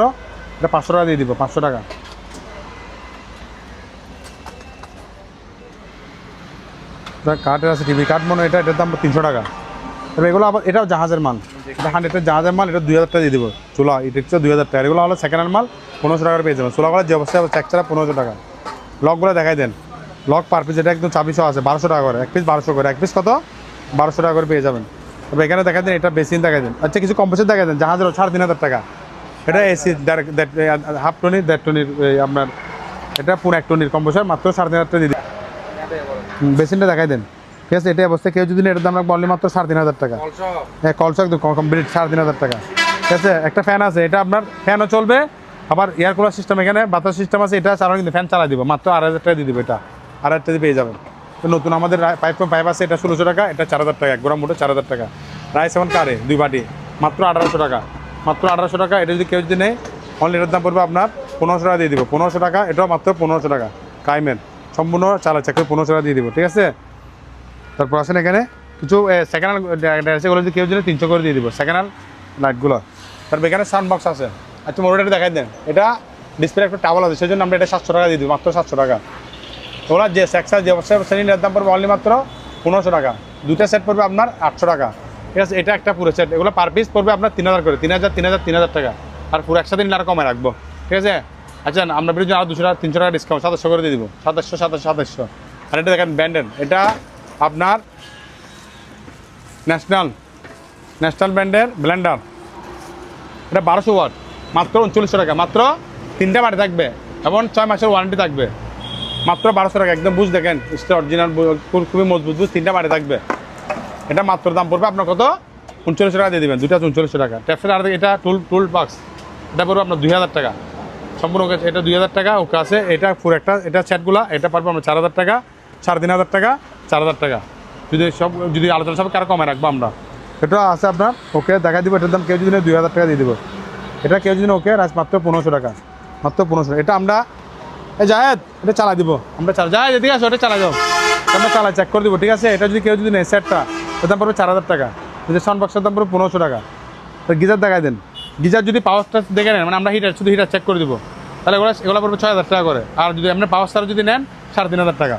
এটা 500 টাকা দিয়ে দিব, 500 টাকা। কাঠের আছে টিভি কাঠ মনে, এটার দাম 300 টাকা। তবে এগুলো আবার এটাও জাহাজের মাল, এটা 100 জাহাজের মাল। এটা 2000 টাকা দিয়ে দিব। চুলা এটা হচ্ছে 2000 টাকা। এগুলো হলো সেকেন্ড হ্যান্ড মাল, 1500 টাকা পেয়ে যাবেন। চুলাগুলো যে অবস্থায় চেক ছাড়া 1500 টাকা। লকগুলো দেখাই দেন, লক পার পিস এটা একদম 2600 আছে, 1200 টাকা করে। এক পিস 1200 করে, এক পিস কত 1200 টাকা করে পেয়ে যাবেন। তবে এখানে দেখা দেন, এটা বেসিন দেখা দেন। আচ্ছা কিছু কম্পোসার দেখা দেন, জাহাজের 3500 টাকা। এটা এসি হাফ টনির 1.5 টনির আপনার, এটা পুরো 1 টনির কম্পোসার মাত্র 3500 টাকা দিয়ে দিন। বেসিনটা দেখাই দেন, ঠিক আছে? এটা অবস্থায় কেউ যদি এটার দাম রাখবো অনলি মাত্র 3500 টাকা। হ্যাঁ কলসা একদম কমপ্লিট 3500 টাকা, ঠিক আছে? একটা ফ্যান আছে, এটা আপনার ফ্যানও চলবে, আবার এয়ার কুলার সিস্টেম, এখানে বাতাস সিস্টেম আছে। এটা চালানো কিন্তু ফ্যান চালাই দিব, মাত্র 2000 টাকা দিয়ে দিব। এটা 2000 টাকা দিয়ে পেয়ে যাবেন। তো নতুন আমাদের পাইপ আছে, এটা 1600 টাকা, এটা 4000 টাকা। 1 গ্রাম মোটর 4000 টাকা। রাইস এমন কারে 2 বাটি মাত্র 1800 টাকা, মাত্র 1800 টাকা। এটা যদি কেউ যদি নেই অনলি এটার দাম পড়বে আপনার 1500 টাকা দিয়ে দিব, 1500 টাকা। এটাও মাত্র 1500 টাকা। কাইমের সম্পূর্ণ চালা চেক করে 1500 টাকা দিয়ে দিব, ঠিক আছে? তারপর আসেন এখানে কিছু সেকেন্ড হ্যান্ড আছে, এগুলো যদি কেউ যদি 300 করে দিয়ে দিব, সেকেন্ড হ্যান্ড লাইটগুলো। তারপর এখানে সাউন্ড বক্স আছে। আচ্ছা মোটরটা দেখাই দেন, এটা ডিসপ্লে একটা টাওয়াল আছে, সেই জন্য আমরা এটা 700 টাকা দিয়ে দিব, মাত্র 700 টাকা। ওরা যে সেক্সার যে অবস্থায় শ্রেণীর দাম পড়বে অনলি মাত্র 1500 টাকা। দুটা সেট পড়বে আপনার 800 টাকা, ঠিক আছে? এটা একটা পুরো সেট, এগুলো পার পিস পড়বে আপনার 3000 করে, 3000 3000 3000 টাকা। আর পুরো একসাথে নিলে আর কমে রাখবো, ঠিক আছে? আচ্ছা আমরা বিরুদ্ধে আরও 200 টাকা 300 টাকা ডিসকাউন্ট 2700 করে দিয়ে দিব, 2700। আর এটা দেখেন ব্র্যান্ডেড, এটা আপনার ন্যাশনাল ব্র্যান্ডের ব্লেন্ডার। এটা 1200 ওয়াট, মাত্র 3900 টাকা। মাত্র 3টা বাটি থাকবে এবং 6 মাসের ওয়ারেন্টি থাকবে, মাত্র 1200 টাকা। একদম বুঝ দেখেন, অরিজিনাল খুবই মজবুত বুঝ, 3টা বাটি থাকবে। এটা মাত্র দাম পড়বে আপনার কত 3900 টাকা দিয়ে দেবেন, দুটা 3900 টাকা। ট্যাপসের আর এটা টুল বক্স, এটা পড়বে আপনার 2000 টাকা সম্পূর্ণ। এটা 2000 টাকা ওকে আছে। এটা পুরো একটা, এটা সেটগুলো এটা পারবো আমরা 4000 টাকা, 3500 টাকা, 4000 টাকা। যদি আলোচনা সব কারো কমে রাখবো আমরা। এটা আছে আপনার ওকে দেখা দিব। এটার দাম কেউ যদি 2000 টাকা দিয়ে দিব। এটা কেউ যদি ওকে মাত্র 1500 টাকা, মাত্র 1500। এটা আমরা জায়েদ এটা চালাই দিব, আমরা জায়েদ এদিকে আসো, এটা চালাই যাও, আমরা চালাই চেক করে দিব, ঠিক আছে? এটা যদি কেউ যদি নেয় সেটটা, এর দাম পড়বে 4000 টাকা। যদি সাউন্ড বক্সের দাম পড়বে 1500 টাকা। তো গিজার দেখাই দেন, গিজার যদি পাওয়ারটা দেখে নেন, মানে আমরা শুধু হিটার চেক করে দিব, তাহলে এগুলো পড়বে 6000 টাকা করে। আর যদি আপনি পাওয়ার স্টার যদি নেন 3500 টাকা।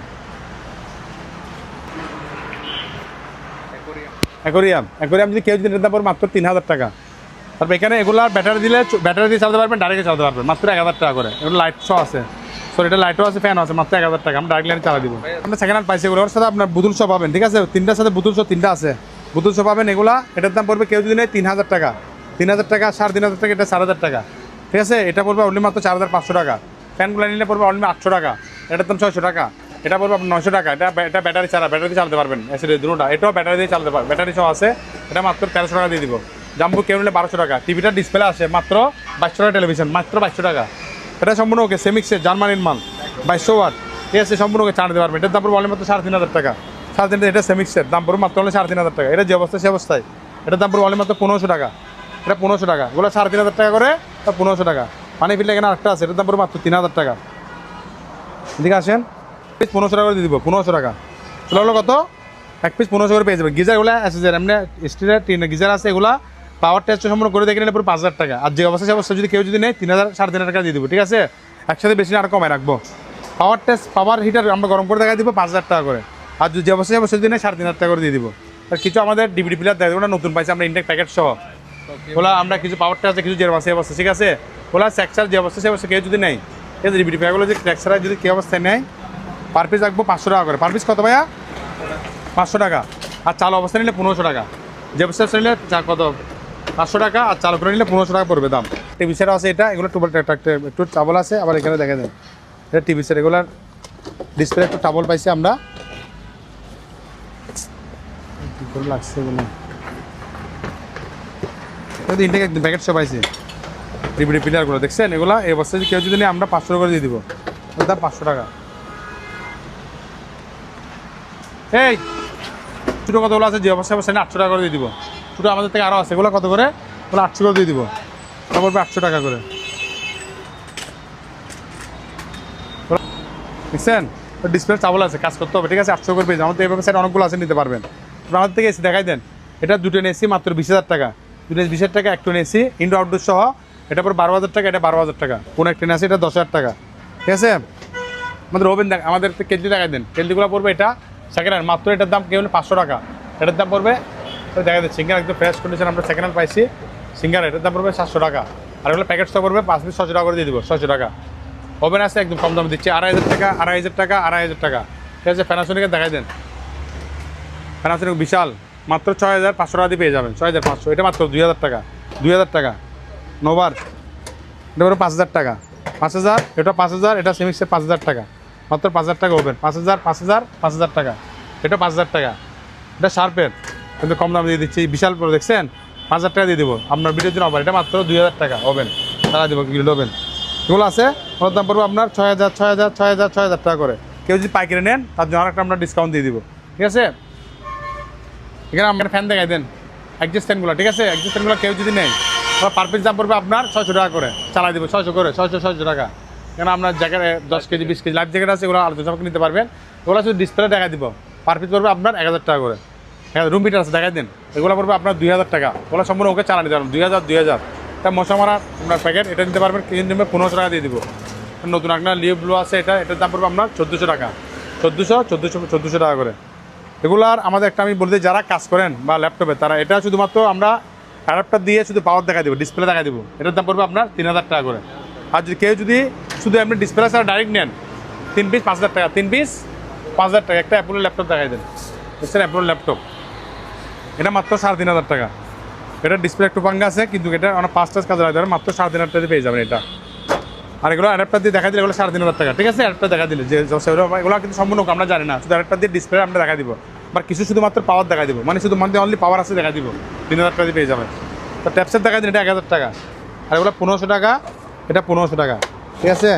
অ্যাকোরিয়াম যদি কেউ যদি নিতে পারবে মাত্র 3000 টাকা। তারপর এখানে এগুলার ব্যাটারি দিয়ে চালাতে পারবেন, ডাইরেক্টে চালাতে পারবেন, মাত্র 1000 টাকা করে। এগুলো লাইট শো আছে, সরি এটা লাইটও আছে, ফ্যান আছে, মাত্র 1000 টাকা। আমরা ডাইরেক্ট লাইনে চালা দিব। আমরা সেকেন্ড হ্যান্ড পাইছি, এগুলোর সাথে আপনার বুতুল শো পাবেন, ঠিক আছে? 3টার সাথে বুতুল শো 3টা আছে, বুতুল শো পাবেন। এগুলা এটার দাম পড়বে কেউ যদি নেয় 3000 টাকা, 3000 টাকা, 3500 টাকা, এটা 4000 টাকা, ঠিক আছে? এটা পড়বে অনলি মাত্র 4500 টাকা। ফ্যানগুলো নিলে পড়বে অনলি 800 টাকা, এটার দাম 600 টাকা। এটা পড়বে আপনার 900 টাকা। এটা ব্যাটারি দিয়ে চালাতে পারবেন, এসিডি দুটোটা। এটাও ব্যাটারি দিয়ে চালাতে পারবেন, ব্যাটারি সহ আছে। এটা মাত্র 1300 টাকা দিয়ে দিব। জাম্বু কেউ নিলে 1200 টাকা। টিভিটা ডিসপ্লে আসে মাত্র 2200 টাকা, টেলিভিশন মাত্র 2200 টাকা। এটা সম্পূর্ণ ওকে সেমিক্সের জার্মানির মাল, 2200 ওয়াট, ঠিক আছে? সম্পূর্ণ ওকে চালাতে পারবেন। এটার দাম পড়বে অনলি মাত্র 3500 টাকা, 3500। এটা সেমিক্সের দাম পড়বে মাত্র অনলি 3500 টাকা। এটা যে অবস্থায় সে অবস্থায় এটার দাম পড়বে অনলি মাত্র 1500 টাকা। এটা 1500 টাকা, এগুলো 3500 টাকা করে, 1500 টাকা। পানি ফিল্টার এখানে আরেকটা আছে, এটার দাম পড়বে মাত্র 3000 টাকা। এদিকে আসেন, 1500 টাকা করে দিয়ে দিব, 1500 টাকা। চলে হলো কত, এক পিস 1500 করে পেয়ে যাবে। গিজারগুলো আছে যে এমনি স্টিলের টিনের গিজার আছে, এগুলো পাওয়ার টেস্ট সম্পূর্ণ করে দেখে নিলে পুরো 5000 টাকা। আর যে অবস্থা সে অবস্থা যদি কেউ যদি নেয় 3000 3500 টাকা দিয়ে দিব, ঠিক আছে? একসাথে বেশি আর কমায় রাখবো। পাওয়ার হিটার আমরা গরম করে দেখা দিব 5000 টাকা করে। আর যে অবস্থা যদি নেয় 3500 টাকা করে দিয়ে দিব। আর কিছু আমাদের ডিভিডি প্লেয়ার দেয়, ওটা নতুন পাইছে আমরা, ইনটেক প্যাকেট সহ। ওলা আমরা কিছু পাওয়ার টেস্ট আছে, কিছু যে অবস্থা, ঠিক আছে? ওলা সেক্সার যে অবস্থা সে অবস্থা কেউ যদি নেয়, ঠিক আছে? ডিভিডি প্লেয়ারগুলো যে সেক্সার যদি কেউ অবস্থায় নেয় পার পিস রাখবো 500 টাকা করে। পার পিস কত ভাইয়া? 500 টাকা, আর চালু অবস্থা নিলে 1500 টাকা। যে অবস্থা নিলে কত 500 টাকা, আর চালু করে নিলে 1500 টাকা পড়বে দাম। টিভি সেট আছে এটা, এগুলো টুবল একটু টাবল আছে, আবার এখানে দেখা যায় এটা টিভি সেট, এগুলার ডিসপ্লে একটু টাবল পাইছি আমরা। কী করে লাগছে এগুলো, ইনটেক একদম প্যাকেট সব পাইছি। ডিভিডি প্লেয়ারগুলো দেখছেন, এগুলো এই অবস্থায় কেউ যদি নিয়ে আমরা 500 করে দিয়ে দিব, দাম 500 টাকা। এই ছোটো কতগুলো আছে যে অবস্থায় 800 টাকা করে দিয়ে দিব। ছোটো আমাদের থেকে আরও আছে, এগুলো কত করে, ওগুলো 800 করে দিয়ে দিব, ওটা পড়বে 800 টাকা করে। দেখছেন ডিসপ্লে চাবল আছে, কাজ করতে হবে, ঠিক আছে। 800 করে পেয়ে যাবে। আমাদের এইভাবে সাইড অনেকগুলো আছে, নিতে পারবেন। আমাদের থেকে এসি দেখাই দেন, এটা দুটো এসি মাত্র 20,000 টাকা, দুটো 20,000 টাকা, একটু এসি ইনডোর আউটডোর সহ, এটা পর 12,000 টাকা, এটা 12,000 টাকা। কোন একটা এসি এটা 10,000 টাকা, ঠিক আছে। আমাদের ওভেন দেখ, আমাদের কেজি দেখাই দেন, কেজিগুলো পড়বে এটা সেকেন্ড হ্যান্ড, মাত্র এটার দাম কেবল 500 টাকা। এটার দাম পড়বে দেখা দেন, সিঙ্গার একদম ফ্রেশ কন্ডিশন আমরা সেকেন্ড হ্যান্ড পাইছি সিঙ্গার, এটার দাম পড়বে 700 টাকা। আর এগুলো প্যাকেট সব পড়বে 5 পিস 600 টাকা করে দিয়ে দিব, 600 টাকা। ওভেন আছে একদম কম দাম দিচ্ছি, 2,500 টাকা, 2,500 টাকা, 2,500 টাকা, ঠিক আছে। প্যানাসোনিকের দেখাই দেন, প্যানাসোনিক বিশাল মাত্র 6,500 টাকা দিয়ে পেয়ে যাবেন, 6,500। এটা মাত্র 2,000 টাকা, 2,000 টাকা। নোভার এটা পড়বে 5,000 টাকা, 5,000, এটা 5,000, এটা সেমিক্সের 5,000 টাকা, মাত্র 5,000 টাকা ওভেন, 5,000, 5,000, 5,000 টাকা। এটা 5,000 টাকা। এটা শার্পের কিন্তু কম দাম দিয়ে দিচ্ছি, বিশাল করে দেখছেন, 5,000 টাকা দিয়ে দেবো আপনার ভিডিওর জন্য। আবার এটা মাত্র 2,000 টাকা ওভেন, তারা দেবো গ্রিল ওভেন। এগুলো আছে, ওর দাম পড়বে আপনার 6,000, 6,000, 6,000, 6,000 টাকা করে। কেউ যদি পাইকারি নেন তার জন্য আরেকটা আমরা ডিসকাউন্ট দিয়ে দিব, ঠিক আছে। এখানে আপনার ফ্যান দেখাই দেন, অ্যাডজাস্ট ফ্যানগুলো, ঠিক আছে। অ্যাডজাস্ট ফ্যানগুলো কেউ যদি নেয় পার পিস দাম পড়বে আপনার 600 টাকা করে, চালাই দেবো 600 করে, 600 টাকা। কেন আপনার jacket 10 KG 20 KG life jacket আছে, এগুলো আলাদা আমাকে নিতে পারবেন। এগুলো শুধু ডিসপ্লে দেখা দিব, পার পিস পড়বে আপনার 1,000 টাকা করে। হ্যাঁ, রুম মিটার আছে দেখাই দেন, এগুলো পড়বে আপনার 2,000 টাকা। ওগুলো সম্পূর্ণ ওকে চালা নিতে পারবেন, 2,000। এটা মশা মারা আপনার প্যাকেট, এটা নিতে পারবেন, কেজি নেবে 1500 টাকা দিয়ে দিব। নতুন আপনার লিও ব্লু আছে, এটার দাম পড়বে আপনার 1,400 টাকা, 1,400 টাকা করে। এগুলার আমাদের একটা আমি বলতে, যারা কাজ করেন বা ল্যাপটপে, তারা এটা শুধুমাত্র আমরা অ্যাডাপ্টার দিয়ে শুধু পাওয়ার দেখা দেবো, ডিসপ্লে দেখা দেবো। এটার দাম পড়বে আপনার 3,000 টাকা করে। আর যদি কেউ যদি শুধু আপনি ডিসপ্লে ছাড়া ডাইরেক্ট নেন, 3 পিস 5,000 টাকা, 3 পিস 5,000 টাকা। একটা অ্যাপোলো ল্যাপটপ দেখাই দেন, দেখছেন অ্যাপোলো ল্যাপটপ, এটা মাত্র 3,500 টাকা। এটা ডিসপ্লে একটু পাঙ্গা আছে, কিন্তু এটা অনেক ফাস্ট কাজ লাগে, মাত্র 3,500 টাকা পেয়ে যাবেন এটা। আর এগুলো অ্যাডাপ্টার দিয়ে দেখা দিলে এগুলো 3,500 টাকা, ঠিক আছে। অ্যাডাপ্টার দেখা দিলে যে এগুলো কিন্তু সম্পূর্ণ আমরা জানি না, শুধু অ্যাডাপ্টার দিয়ে ডিসপ্লে আমরা দেখা দিব, বা কিছু শুধুমাত্র পাওয়ার দেখা দিব, মানে শুধু মানে অনলি পাওয়ার আছে দেখা দিব, 3,000 টাকা দিয়ে পেয়ে যাবেন। তো ট্যাপসেট দেখা দিন, এটা 1,000 টাকা। আর এগুলো 1,500 টাকা, এটা 1,500 টাকা, ঠিক আছে।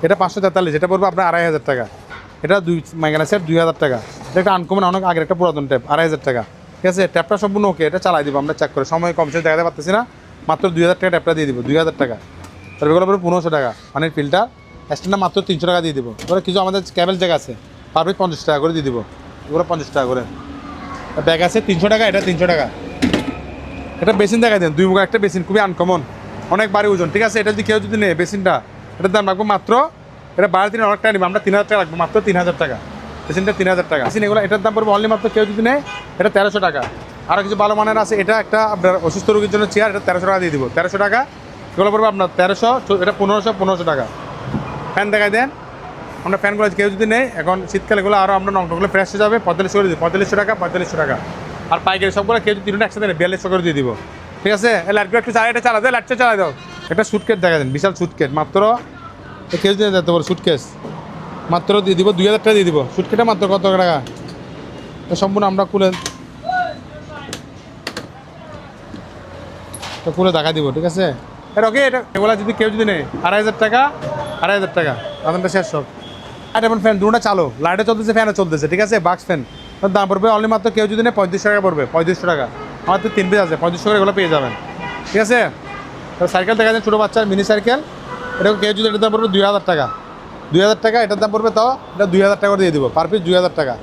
এটা 543, এটা পড়বে আপনার 2,500 টাকা। এটা 2 মেগানা সেট 2,000 টাকা। এটা একটা আনকমন, অনেক আগের একটা পুরাতন ট্যাপ, 2,500 টাকা, ঠিক আছে। ট্যাপটা সম্পূর্ণ ওকে, এটা চালাই দিব আমরা চেক করে, সময় কম শেষ দেখাতে পারতেছি না, মাত্র 2,000 টাকা ট্যাপটা দিয়ে দিব, 2,000 টাকা। তারপর এগুলো পড়বে 1,500 টাকা, মানে ফিল্টার স্ট্যান্ডটা মাত্র 300 টাকা দিয়ে দেবো। এবার কিছু আমাদের ক্যাবেল জায়গা আছে, পার পিস 50 টাকা করে দিয়ে দেবো, এগুলো 50 টাকা করে। ব্যাগ আছে 300 টাকা, এটা 300 টাকা। এটা বেসিন দেখা দেন, 2 মুখা একটা বেসিন, খুবই আনকমন, অনেক ভারী ওজন, ঠিক আছে। এটা যদি কেউ যদি নেয় বেসিনটা, এটার দাম রাখবো মাত্র, এটা 12 অনেক টাকা নিবো আমরা, 3,000 টাকা রাখবো, মাত্র 3,000 টাকা। বেসিনটা 3,000 টাকা। বেসিন এগুলো এটার দাম পড়বে অনলি মাত্র, কেউ যদি নেয় এটা 1,300 টাকা। আরও কিছু ভালো মানের আছে, এটা একটা আপনার অসুস্থ রোগীর জন্য চেয়ার, এটা 1,300 টাকা দিয়ে দিব, 1,300 টাকা। এগুলো পড়বে আপনার 1,300, এটা 1,500 টাকা। ফ্যান দেখাই দেন, আমরা ফ্যানগুলো কেউ যদি নেই, এখন শীতকালে এগুলো আরও আমরা নকগুলো ফ্রেশ হয়ে যাবে, 45 করে দিই, 4500 টাকা, 4500 টাকা। আর পাইকারি সবগুলো কেউ যদি 3টা একসাথে নেই, 4200 করে দিয়ে দিব, ঠিক আছে। লাইটগুলো একটু চালাই, এটা চালা দেয়, লাইটটা চালাই দাও। একটা সুটকেট দেখা দেন, বিশাল সুটকেট, মাত্র কেউ যদি যেতে পারো সুটকেস, মাত্র দিয়ে দিব 2,000 টাকা দিয়ে দিব। সুটকেটটা মাত্র কত টাকা, সম্পূর্ণ আমরা খুলে দেখা দিব, ঠিক আছে। এটা ওকে, এটা এগুলো যদি কেউ যদি নেই 2,500 টাকা, 2,500 টাকা, আপনারটা শেষ সব। আর এখন ফ্যান দুটা চালো, লাইটে চলতেছে, ফ্যানও চলতেছে, ঠিক আছে। বাক্স ফ্যান দাম পড়বে অনলি মাত্র, কেউ যদি নেই 3500 টাকা পড়বে, 3500 টাকা। আমার তো 3 পিস আছে, 3500 টাকা এগুলো পেয়ে যাবেন, ঠিক আছে। সাইকেল দেখা যায় ছোটো বাচ্চার মিনি সাইকেল, এটা কেউ যদি এটার দাম পড়বে 2,000 টাকা, 2,000 টাকা এটার দাম পড়বে, তাও এটা 2,000 টাকা করে দিয়ে দিব, পার পিস 2,000 টাকা।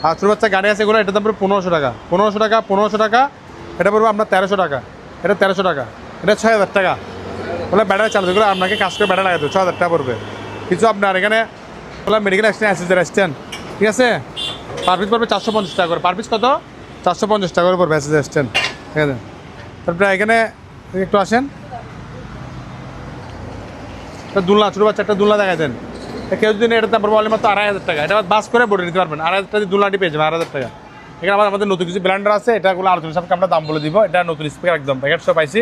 আর ছোটো বাচ্চা গাড়ি আছে এগুলো, এটার দাম পড়বে 1,500 টাকা, 1,500 টাকা, 1,500 টাকা। এটা পড়বে আপনার 1,300 টাকা, এটা 1,300 টাকা, এটা 6,000 টাকা। বলে ব্যাটারি চালাতে এগুলো আপনাকে কাজ করে ব্যাটারি লাগাতে 6,000 টাকা পড়বে। কিছু আপনার এখানে বলে মেডিকেল অ্যাসিস্ট্যান্ট আসছেন, ঠিক আছে। পার পিস পড়বে 450 টাকা করে, পার পিস কত 450 টাকা করে পড়বে অ্যাসিস্ট্যান্ট, ঠিক আছে। তারপরে এখানে একটু আসেন, একটা দুলনা, ছোটো বাচ্চা একটা দুলনা দেখা দেন, কেউ যদি এটার দাম পড়বে অনলি মাত্র 2,500 টাকা। এটা বাস করে বোর্ডে নিতে পারবেন, 2,500 টাকা দিয়ে দুলনাটি পেয়ে যাবেন, 2,500 টাকা। এখানে আমাদের নতুন কিছু ব্ল্যান্ডার আছে, এটাগুলো আলোচনা সাপেক্ষে আমরা দাম বলে দিব। এটা নতুন স্পিকার একদম প্যাকেট সব পাইছি।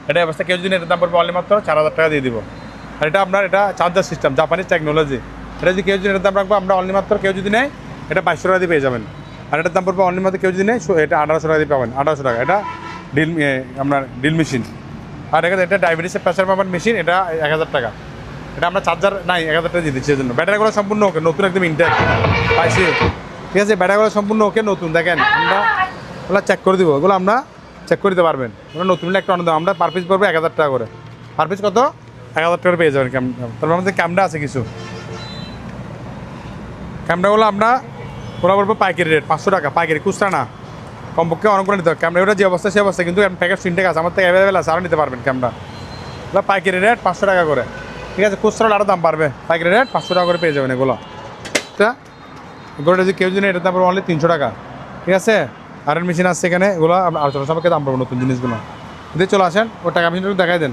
এটা অবস্থা কেউ যদি এটার দাম পড়বে অনলি মাত্র 4000 টাকা দিয়ে দিব। আর এটা আপনার এটা চার্জার সিস্টেম, জাপানিজ টেকনোলজি। এটা যদি কেউ যদি এটার দাম রাখবো আমরা অনলি মাত্র কেউ যদি নেয় এটা 2200 টাকা দিয়ে পেয়ে যাবেন। আর এটার দাম পড়বে অনলি মাত্র কেউ যদি নেয় এটা 1800 টাকা দিয়ে পাবেন, 1800 টাকা। এটা আপনার ড্রিল মেশিন। আর এখানে এটা ডায়াবেটিসের প্রেসার মাপার মেশিন, এটা 1000 টাকা। এটা আমরা চার্জার নাই 1000 টাকা দিয়ে দিচ্ছি। এই জন্য ব্যাটারিগুলো সম্পূর্ণ ওকে, নতুন একদম ইনটেক পাইছি, ঠিক আছে। ব্যাটারিগুলো সম্পূর্ণ ওকে, নতুন। দেখেন আমরা ওগুলো চেক করে দিব, ওগুলো আমরা চেক করে দিতে পারবেন। ওগুলো নতুন একটা অন্য দাম। আমরা পার পিস পড়বে 1000 টাকা করে। পার পিস কত? 1000 টাকা পেয়ে যাবেন। তারপর আমাদের ক্যামেরা আছে কিছু, ক্যামেরাগুলো আমরা ওরা বলবো পাইকারি রেট 500 টাকা, পাইকারি, খুচরা না। কমপক্ষে অনেক করে নিতে হবে ক্যামেরা। ওটা যে অবস্থা সে অবস্থা, কিন্তু প্যাকেট সিনটেক আছে আমার থেকে অ্যাভেলেবেল আছে, আরও নিতে পারবেন ক্যামেরা। ওগুলো পাইকারি রেট 500 টাকা করে, ঠিক আছে। খুচরা আরও দাম পারবে, পাইকারি রেট 500 টাকা করে পেয়ে যাবেন এগুলো। এটা এগুলো যদি কেউ যদি এটার দাম পড়বে অনলি 300 টাকা, ঠিক আছে। আর মেশিন আছে এখানে, এগুলো আলোচনা সবাইকে দাম পাবো নতুন জিনিসগুলো। যদি চলে আসেন ও টাকা মেশিনটা দেখাই দেন।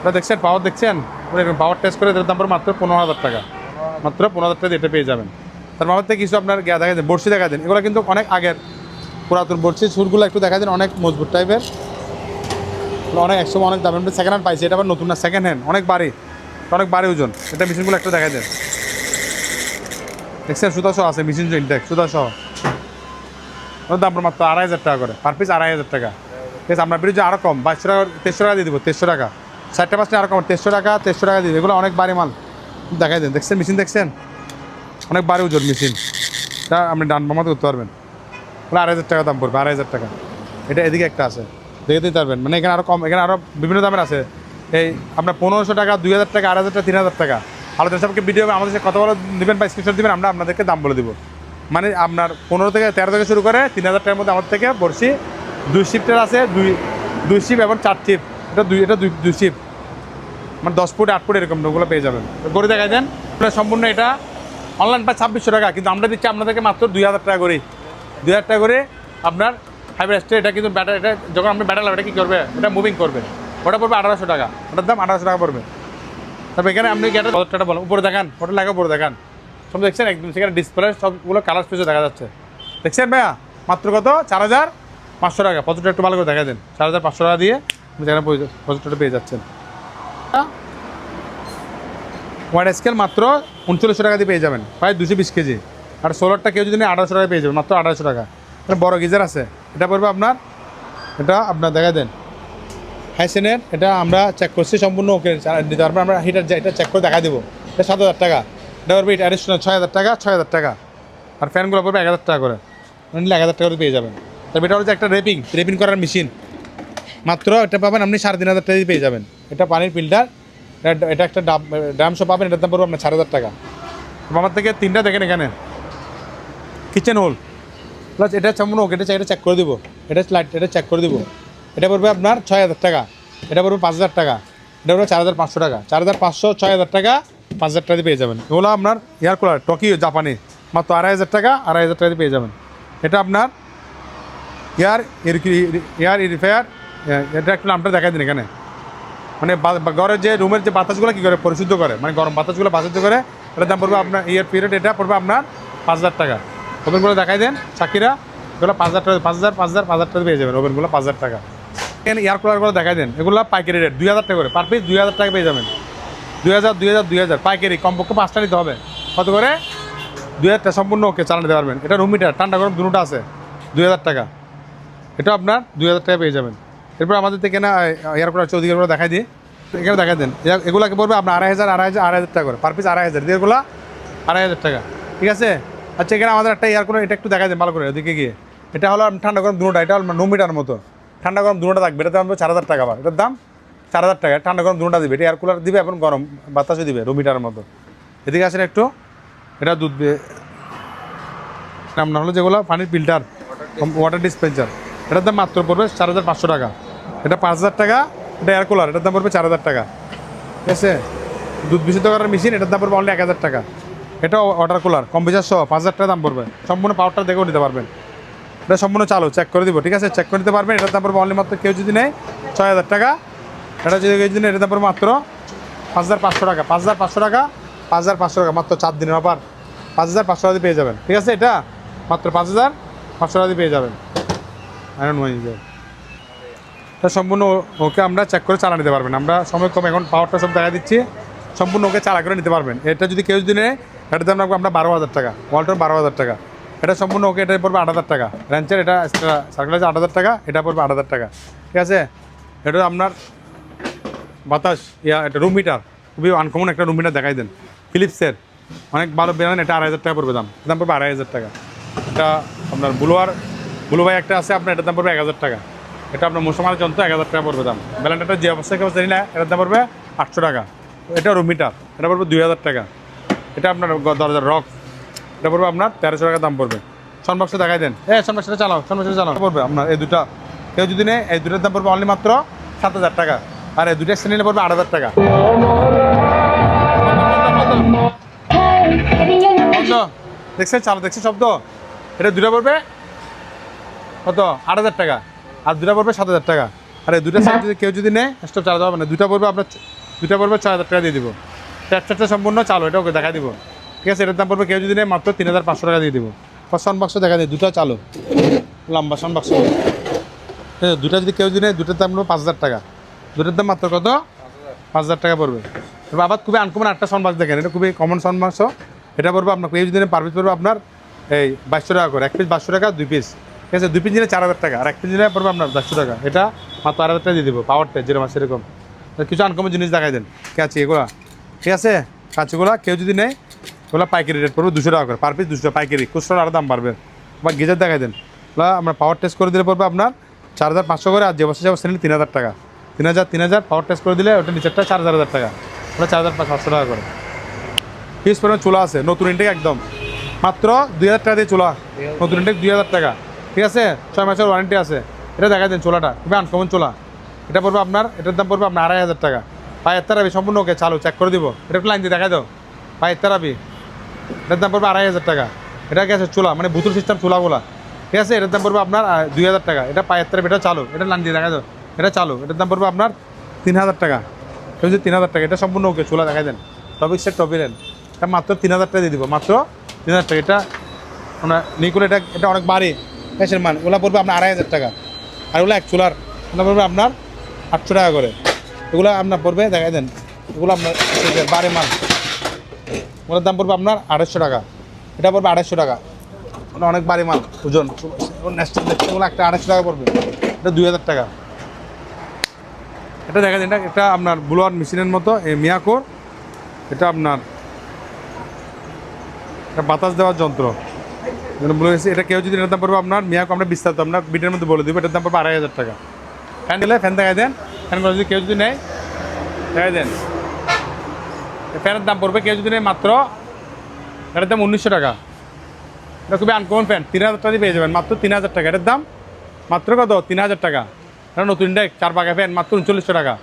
ওটা দেখছেন পাওয়ার, দেখছেন পাওয়ার টেস্ট করে এটার দাম পড়বে মাত্র 15,000 টাকা, মাত্র 15,000 টাকা এটা পেয়ে যাবেন। তার মামার থেকে কিছু আপনার দেখা দেন, বড়শি দেখা দেন। এগুলো কিন্তু অনেক আগের পুরাতন বড়শি, সুরগুলো একটু দেখা দেন, অনেক মজবুত টাইপের, অনেক একসময় অনেক দাম। সেকেন্ড হ্যান্ড পাইছি, এটা আবার নতুন না, সেকেন্ড হ্যান্ড, অনেক ভারী ওজন। এটা মেশিনগুলো একটু দেখা দেন, দেখছেন সুতা সহ আছে মেশিন, ইনটেক সুতা সহ। ওর দাম মাত্র 2500 টাকা করে, পার পিস 2500 টাকা, ঠিক আছে। আপনার বিরুদ্ধে আরও কম 2200 টাকা, 2300 টাকা দিয়ে দিব, 2300 টাকা। 4টা 5টা আরও কম, 2300 টাকা, 2300 টাকা দিয়ে। এগুলো অনেক ভারী মাল, দেখাই দেন। দেখছেন মেশিন, দেখছেন অনেক ভারী ওজন মেশিন। তা আপনি ডান বামাতে করতে পারবেন। ওগুলো 2500 টাকা দাম পড়বে, 2500 টাকা। এটা এদিকে একটা আছে, দেখে দিতে পারবেন। মানে এখানে আরও কম, এখানে আরও বিভিন্ন দামের আছে। এই আপনার 1500 টাকা, 2000 টাকা, 8000 টাকা, 3000 টাকা। আলোচনা সবকে ভিডিও আমাদের সাথে কথা বলে দেবেন বা স্ক্রিনশট দেবেন, আমরা আপনাদেরকে দাম বলে দিব। মানে আপনার 15 থেকে 13 থেকে শুরু করে 3000 টাকার মধ্যে আমাদের থেকে বড়শি 2 শিফটের আছে, 2 শিফট এবং 4 শিফট। এটা দুই শিফট, মানে 10 ফুট 8 ফুট এরকম ওগুলো পেয়ে যাবেন। গড়ি দেখাই দেন। সম্পূর্ণ এটা অনলাইন পায় 2600 টাকা, কিন্তু আমরা দিচ্ছি আপনাদেরকে মাত্র 2000 টাকা করে। 2000 টাকা করে আপনার হাইব্রিড স্টে। এটা কিন্তু ব্যাটারি, এটা যখন আপনি ব্যাটারি লাগবে এটা কী করবে, এটা মুভিং করবে। ওটা পড়বে 1800 টাকা, ওটার দাম 1800 টাকা পড়বে। তারপর এখানে আপনি গেটারটা বলেন, উপরে দেখান, ফটো লাগা উপরে দেখান, সব দেখছেন একদম। সেখানে ডিসপ্লে সবগুলো কালার স্পেসও দেখা যাচ্ছে, দেখছেন ভাইয়া। মাত্র কত? 4500 টাকা। পঁচাত্তর একটু ভালো করে দেখা দেন। 4500 টাকা দিয়ে আপনি সেখানে পঁচাত্তরটা পেয়ে যাচ্ছেন। ওয়াইড স্কেল মাত্র 3900 টাকা দিয়ে পেয়ে যাবেন, প্রায় 220 কেজি। আর সোলারটা কেউ যদি 1800 টাকা পেয়ে যাবেন, মাত্র 1800 টাকা। এটা বড় গিজার আছে, এটা পড়বে আপনার, এটা আপনার দেখা দেন হাইসেনের। এটা আমরা চেক করছি সম্পূর্ণ ওকে দিতে পারবো আমরা। হিটার এটা চেক করে দেখা দেবো। এটা 7000 টাকা। এটা পড়বে এটা অ্যাডিশনাল 6000 টাকা, 6000 টাকা। আর ফ্যানগুলো পড়বে 1000 টাকা করে, নিলে 1000 টাকা করে পেয়ে যাবেন। তারপর এটা হচ্ছে একটা রেপিং করার মেশিন, মাত্র এটা পাবেন আপনি 3500 টাকা দিয়ে পেয়ে যাবেন। এটা পানির ফিল্টার, এটা একটা ড্রাম শো পাবেন, এটার দাম পড়বে আপনার 4000 টাকা। আমার থেকে 3টা দেখেন এখানে কিচেন হোল প্লাস এটা সম্পূর্ণ ওকে, এটা চেক করে দিব। এটা লাইট, এটা চেক করে দিব। এটা পড়বে আপনার 6000 টাকা। এটা পড়বে 5000 টাকা। এটা পড়বে 4500 টাকা। 4500, 6000 টাকা, 5000 টাকা দিয়ে পেয়ে যাবেন। এগুলো আপনার এয়ার কুলার টোকিও জাপানি, মাত্র 2500 টাকা, 2500 টাকা দিয়ে পেয়ে যাবেন। এটা আপনার এয়ার ইউরিফায়ার। এটা একটু নামটা দেখাই দিন এখানে। মানে ঘরের যে রুমের যে বাতাসগুলো কী করে পরিশুদ্ধ করে, মানে গরম বাতাসগুলো বাতাস করে। এটার দাম পড়বে আপনার ইয়ার পিরিয়ড, এটা পড়বে আপনার 5000 টাকা। ওভেনগুলো দেখাই দেন সাকিরা, এগুলো 5000 টাকা, 5000 টাকা পেয়ে যাবেন ওভেনগুলো 5000 টাকা। এখানে এয়ার কুলারগুলো দেখাই দেন, এগুলো পাইকারি রেট 2000 টাকা করে, পার পিস 2000 টাকা পেয়ে যাবেন। 2000 পাইকারি, কমপক্ষে 5টা নিতে হবে। কত করে? 2000 টাকা সম্পূর্ণ ওকে চালানো দিতে পারবেন। এটা রুম মিটার, ঠান্ডা গরম দুটোটা আছে, 2000 টাকা। এটা আপনার 2000 টাকা পেয়ে যাবেন। এরপর আমাদের থেকে না এয়ার কুলার চৌদিকের দেখাই দিই, এখানে দেখা দেন। এগুলোকে পড়বে আপনার 2500 টাকা করে, পার পিস 2500। এগুলো 2500 টাকা, ঠিক আছে। আচ্ছা এখানে আমাদের একটা এয়ার কুলার, এটা একটু দেখা দেন ভালো করে ওদিকে গিয়ে। এটা হলো ঠান্ডা গরম দুটোটা, এটা হলো 9 মিটার মতো, ঠান্ডা গরম দুটোটা থাকবে। এটাতে আমরা 4000 টাকা আবার, এটার দাম 4000 টাকা। ঠান্ডা গরম দুটোটা দিবে, এটা এয়ার কুলার দিবে এবং গরম বাতাসও দিবে 2 মিটারের মতো। এদিকে আসেন একটু, এটা দুধ নাম না হলো যেগুলো পানির ফিল্টার, ওয়াটার ডিসপেন্সার। এটার দাম মাত্র পড়বে 4500 টাকা। এটা 5000 টাকা। এটা এয়ার কুলার, এটার দাম পড়বে 4000 টাকা, ঠিক আছে। দুধ বিশুদ্ধ করার মেশিন, এটার দাম পড়বে অনলি 1000 টাকা। এটা ওয়াটার কুলার কম্পিউটার সহ 5000 টাকা দাম পড়বে। সম্পূর্ণ পাওয়ারটা দেখেও নিতে পারবেন। এটা সম্পূর্ণ চালু, চেক করে দিব, ঠিক আছে। চেক করে নিতে পারবেন। এটার দাম পড়বে অনলি মাত্র কেউ যদি নেয় 6000 টাকা। এটা যদি কেউ যদি নেয়, এটার দাম পড়বে মাত্র 5500 টাকা। 5500 টাকা, 5500 টাকা, মাত্র 4 দিনের অফার 5500 টাকা পেয়ে যাবেন, ঠিক আছে। এটা মাত্র 5,500 টাকা দিয়ে পেয়ে যাবেন। আয়রন ওয়াইজার এটা সম্পূর্ণ ওকে আমরা চেক করে চালা নিতে পারবেন। আমরা সময় কম, এখন পাওয়ারটা সব দেখা দিচ্ছি, সম্পূর্ণ ওকে চালা করে নিতে পারবেন। এটা যদি কেউ যদি নেয় এটার দাম রাখবো আমরা 12,000 টাকা, ওয়ালটন 12,000 টাকা। এটা সম্পূর্ণ ওকে, এটা পড়বে 8,000 টাকা। র্যাঞ্চের এটা সার্কুলার 8,000 টাকা, এটা পড়বে 8,000 টাকা। ঠিক আছে, এটা আপনার বাতাস এটা রুম মিটার, খুবই আনকমন একটা রুম মিটার দেখাই দেন ফিলিপসের, অনেক ভালো বেরান। এটা 2,500 টাকা পড়বে দাম, দাম পড়বে 2,500 টাকা। এটা আপনার ব্লু ভাই একটা আছে আপনার, এটার দাম পড়বে 1,000 টাকা। এটা আপনার মুসলমানের যন্ত্র 1,000 টাকা পড়বে দাম। ব্যালেন্ডারটা যে অবস্থায় কেউ জানি না, এটার দাম পড়বে 800 টাকা। এটা রুম মিটার, এটা পড়বে 2,000 টাকা। এটা আপনার দরজার রক, এটা পড়বে আপনার 1,300 টাকা দাম পড়বে। সনবক্সে দেখাই দেন, সনবক্সটা চালাও, সনবক্সটা চালাও পড়বে আপনার এই দুটা। কেউ যদি নেয় এই দুটার দাম পড়বে অনলি মাত্র 7,000 টাকা, আর এই দুটো এক্সচেঞ্জ নিলে পড়বে 8,000 টাকা। দেখছেন চালো, দেখছেন শব্দ? এটা দুটা পড়বে কত? 8,000 টাকা, আর দুটা পড়বে 7,000 টাকা। আর এই দুটা সাইড যদি কেউ যদি নেয় স্টপ চালাতে হবে না, দুটা পড়বে আপনার, দুটা পড়বে 6,000 টাকা দিয়ে দিব। ট্যাপটা সম্পূর্ণ চালো, এটা ওকে দেখা দিব। ঠিক আছে, এটার দাম পড়বে কেউ যদি নেয় মাত্র 3,500 টাকা দিয়ে দিব। সনবক্স দেখা দিই, দুটো চালো লম্বা সনবক্স। দুটা যদি কেউ যদি নেয় দুটার দাম পড়বে 5,000 টাকা। দুটার দাম মাত্র কত? 5,000 টাকা পড়বে। এবার আবার খুবই আনকমন একটা সনবক্স দেখেন, এটা খুবই কমন সনবক্স। এটা পড়বে আপনার কেউ যদি নেয় পার পিস পড়বে আপনার এই 2,200 টাকা করে, এক পিস 200 টাকা, 2 পিস। ঠিক আছে, 2 পিস নিলে 4,000 টাকা, আর 1 পিস নিলে পড়বে আপনার 200 টাকা। এটা মাত্র 8,000 টাকা দিয়ে দিব। পাওয়ারটা যেরকম আছে সেরকম কিছু আনকমন জিনিস দেখাই দেন। কাছে এগুলা, ঠিক আছে, কাছেগুলা কেউ যদি নেয় ওগুলো পাইকারি রেট পড়বে 200 টাকা করে, পার পিস 200 পাইকারি। খুচরা আরও দাম বাড়বে। বা গিজার দেখাই দেন, ওগুলো আমরা পাওয়ার টেস্ট করে দিলে পড়বে আপনার 4,500 করে, আর যে বছর যাবো নিলে 3,000 টাকা। 3,000 পাওয়ার টেস্ট করে দিলে ওটা নিচেরটা 4,000 টাকা, ওটা 4,500 টাকা করে। পিস পরিমাণ চুলা আছে, নতুন ইনটেক একদম, মাত্র 2,000 টাকা দিয়ে চুলা, নতুন ইনটেক 2,000 টাকা। ঠিক আছে, 6 মাসের ওয়ারেন্টি আছে। এটা দেখাই দেন, চুলাটা খুবই আনকমন চুলা। এটা পড়বে আপনার, এটার দাম পড়বে আপনার 2,500 টাকা। পায়ের তেরাবি সম্পূর্ণ ওকে, চালু চেক করে দিব। এটা একটু লাইন দিয়ে দেখাই দাও, পায়ের তেরাবি, এটার দাম পড়বে 2,500 টাকা। এটা গ্যাসের চুলা, মানে বুতুল সিস্টেম চুলাগুলা। ঠিক আছে, এটার দাম পড়বে আপনার 2,000 টাকা। এটা পায়ের তেরাবি, এটা চালু, এটা লাইন দিয়ে দেখাই দাও, এটা চালু, এটার দাম পড়বে আপনার 3,000 টাকা। কেউ যদি 3,000 টাকা, এটা সম্পূর্ণ ওকে চুলা দেখাই দেন, টপিক সেট টপিলেন, এটা মাত্র 3,000 টাকা দিয়ে দিব, মাত্র 3,000 টাকা। এটা মানে নিকুল, এটা অনেক বাড়ি গ্যাসের মান, ওগুলো পড়বে আপনার 2,500 টাকা। আর ওগুলো এক চুলার ওগুলো পড়বে আপনার 800 টাকা করে। এগুলো আপনার পড়বে দেখাই দেন, এগুলো আপনার বাড়ি মাল, ওগুলোর দাম পড়বে আপনার 250 টাকা। এটা পড়বে 250 টাকা, ওটা অনেক বাড়ি মাল, ওজন ন্যাশনাল দেখতে, ওগুলো একটা 250 টাকা পড়বে। এটা 2,000 টাকা। এটা দেখা যায়, এটা আপনার ব্লোয়ার মেশিনের মতো এই মিয়াকোর, এটা আপনার এটা বাতাস দেওয়ার যন্ত্র বলেছি। এটা কেউ যদি এটার দাম পড়বে আপনার মিয়াকো, আমরা বিস্তারিত আমরা বিটের মধ্যে বলে দেবো। এটার দাম পড়বে 2,500 টাকা। ফ্যান দিলে ফ্যান দেখাই দেন, ফ্যানগুলো যদি কেউ যদি নেয় দেখাই দেন। ফ্যানের দাম পড়বে কেউ যদি নেয় মাত্র, এটার দাম 1,900 টাকা। এটা খুবই আনকমন ফ্যান, 3,000 টাকা দিয়ে পেয়ে যাবেন, মাত্র 3,000 টাকা। এটার দাম মাত্র কত? 3,000 টাকা। এটা নতুন ইন্ডেক 4 পাকা ফ্যান, মাত্র 3900 টাকা।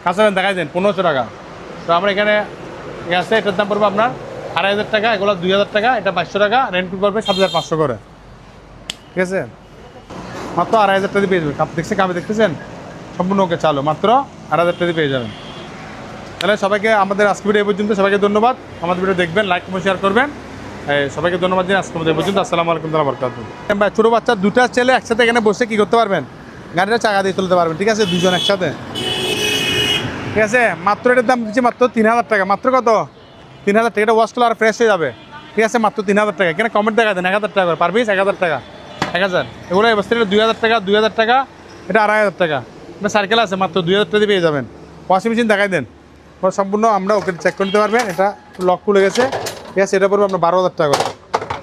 কাঁচা ফ্যান দেখাই দেন 1,500 টাকা। তো আমরা এখানে আছে, এটার দাম পড়বে আপনার 2,500 টাকা, এগুলো 2,000 টাকা, এটা 500 টাকা, রেন্ট পড়বে 7,500 করে। ঠিক আছে, মাত্র 2,500 টাকা দিয়ে পেয়ে যাবেন। কাপ দেখছে, কাপে দেখতেছেন সম্পূর্ণ ওকে, চালু, মাত্র 2,500 টাকা দিয়ে পেয়ে যাবেন। তাহলে সবাইকে আমাদের আজকে ভিডিও পর্যন্ত, সবাইকে ধন্যবাদ। আমাদের ভিডিও দেখবেন, লাইক কমেন্ট শেয়ার করবেন। সবাইকে ধন্যবাদ দিন। আজকে আমাদের পর্যন্ত, আসসালামু আলাইকুম ওয়া বারাকাতুহু। ভাই ছোটো বাচ্চা দুটা ছেলে একসাথে এখানে বসে কি করতে পারবেন? গাড়িটা চাকা দিয়ে চলতে পারবেন। ঠিক আছে, দুজন একসাথে। ঠিক আছে, মাত্র এটার দাম দিচ্ছি মাত্র 3,000 টাকা। মাত্র কত? 3,000 টাকা। এটা ওয়াশ করলে আর ফ্রেশ হয়ে যাবে। ঠিক আছে, মাত্র 3,000 টাকা। এখানে কমেন্ট দেখা দেন 1,000 টাকা করে পার পিস, 1,000 টাকা, 1,000। এগুলো এই বস্তা 2,000 টাকা, 2,000 টাকা, এটা 2,500 টাকা। এটা সার্কেল আছে, মাত্র 2,000 টাকা দিয়ে পেয়ে যাবেন। ওয়াশিং মেশিন দেখাই দেন, সম্পূর্ণ আমরা ওকে চেক করে নিতে পারবেন। এটা লক খুলে গেছে। ঠিক আছে, এটা পড়বে আপনার 12,000 টাকা করে।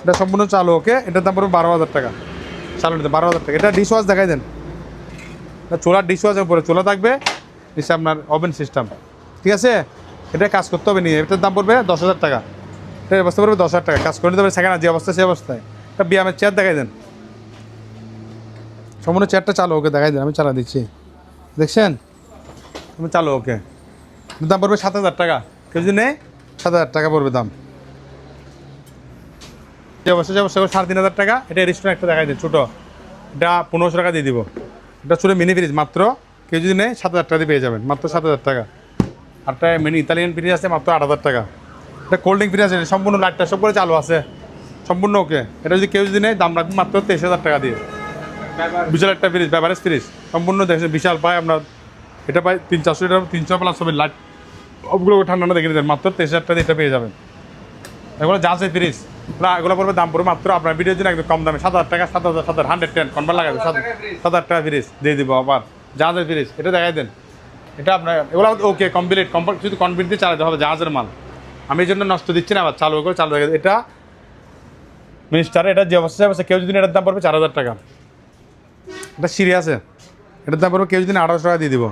এটা সম্পূর্ণ চালু, ওকে, এটার দাম পড়বে 12,000 টাকা। চালু নিতে 12,000 টাকা। এটা ডিশ ওয়াশ দেখাই দেন, এটা চোলার ডিশ ওয়াশের উপরে চোলা থাকবে, নিচে আপনার ওভেন সিস্টেম। ঠিক আছে, এটা কাজ করতে হবে নিয়ে, এটার দাম পড়বে 10,000 টাকা। এটার অবস্থা পড়বে 10,000 টাকা। কাজ করে নিতে হবে সেখানে যে অবস্থা, সেই অবস্থায়। এটা ব্যায়ামের চেয়ার দেখাই দেন, সম্পূর্ণ চেয়ারটা চালু, ওকে দেখাই দেন, আমি চালা দিচ্ছি, দেখছেন, আমি চালু, ওকে। দাম পড়বে 7,000 টাকা। কেউ যদি নেই 7,000 টাকা পড়বে দাম। যে অবস্থা 3,500 টাকা। এটা রেস্টুরেন্ট একটা দেখাই দেন ছোটো, এটা 1,500 টাকা দিয়ে দিব। এটা ছোটো মিনি ফ্রিজ, মাত্র কেউ যদি নেই 7,000 টাকা দিয়ে পেয়ে যাবেন, মাত্র 7,000 টাকা। আরটা মিনি ইতালিয়ান ফ্রিজ আছে, মাত্র 8,000 টাকা। এটা কোল্ড ড্রিঙ্ক ফ্রিজ আছে, সম্পূর্ণ লাইটটা সব করে চালু আছে, সম্পূর্ণ ওকে। এটা যদি কেউ যদি নেয় দাম রাখবেন মাত্র 23,000 টাকা দিয়ে। বিশাল একটা ফ্রিজ, বেভারেজ ফ্রিজ, সম্পূর্ণ দেখছেন বিশাল পায় আপনার। এটা পাই 300-400 লিটার, 300 প্লাস হবে লাইট, সবগুলো ঠান্ডা দেখে নিতেন মাত্র 23,000 টাকা দিয়ে এটা পেয়ে যাবেন। এগুলো যা আছে ফ্রিজ এগুলো পড়বে দাম পড়বে মাত্র আপনার ভিডিওর জন্য একদম কম দামে 7,000 টাকা, 7,000 110 কনভার লাগাবে 7,000 টাকা ফ্রিজ দিয়ে দিব। আবার জাহাজের ফ্রিজ এটা দেখাই দেন, এটা আপনার এগুলো ওকে কমপ্লিট শুধু কমপ্লিট দিয়ে চালাতে হবে, জাহাজের মাল। আমি এই জন্য নষ্ট দিচ্ছি না, আবার চালু করে চালু রেখে এটা মিনিস্টার। এটা যে অবস্থা আছে কেউ যদি এটার দাম পড়বে 4,000 টাকা। এটা সিরিয়াসে এটার দাম পড়বে কেউ যদি 1,800 টাকা দিয়ে দিব।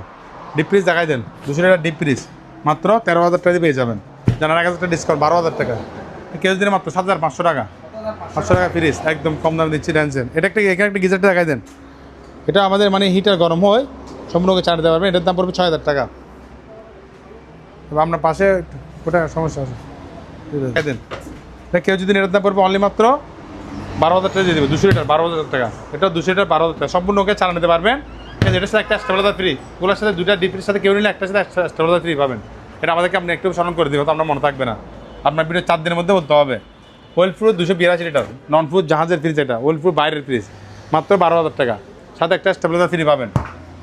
ডিপ ফ্রিজ দেখাই দেন 200 টাকা ডিপ ফ্রিজ মাত্র 13,000 টাকা দিয়ে পেয়ে যাবেন। জানার 1,000 টাকা ডিসকাউন্ট 12,000 টাকা। কেউ যদি মাত্র 7,500 টাকা, 500 টাকা ফ্রিজ একদম কম দামে দিচ্ছি টেনশন। এটা একটা এখানে একটা গিজারটা দেখাই দেন, এটা আমাদের মানে হিটার গরম হয় সম্পূর্ণ চার্জ দিতে পারবেন। এটার দাম পড়বে 6,000 টাকা। এবার আপনার পাশে কোথায় সমস্যা আছে দেখাই দেন। এটা কেউ যদি এটার দাম পড়বে অনলি মাত্র 12,000 টাকা দিয়ে দেবে। 200 লিটার 12,000 টাকা, এটা 200 লিটার 12,000 টাকা সম্পূর্ণ ওকে চালা নিতে পারবেন। এটার সাথে একটা স্টেবিলাইজার ফ্রি, ওগুলোর সাথে দুটা ডিপির সাথে কেউ নিলে একটার সাথে স্টেবিলাইজার ফ্রি পাবেন। এটা আমাদেরকে আপনি একটু স্মরণ করে দিব, তো আপনার মনে থাকবে না। আপনার ভিডিও 4 দিনের মধ্যে বলতে হবে। ওয়েল প্রুফ 282 লিটার নন প্রুফ জাহাজের ফ্রিজ, এটা ওয়েল প্রুফ বাইরের ফ্রিজ মাত্র 12,000 টাকা, সাথে একটা স্টেবিলাইজার ফ্রি পাবেন।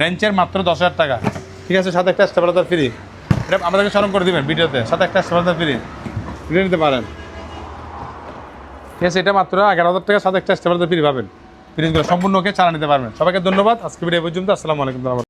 রেঞ্চের মাত্র 10,000 টাকা, ঠিক আছে, সাথে একটা স্টেবিলাইজার ফ্রি। এটা আমাদেরকে স্মরণ করে দেবেন ভিডিওতে, সাথে একটা স্টেবিলাইজার ফ্রি নিতে পারেন। ঠিক আছে, এটা মাত্র 11,000 টাকা, সাথে একটা স্টেবিলাইজার ফ্রি পাবেন। ফ্রিজগুলো সম্পূর্ণ ওকে চালা নিতে পারবেন। সবাইকে ধন্যবাদ। আজকে ভিডিও পর্যন্ত। আসসালামু আলাইকুম।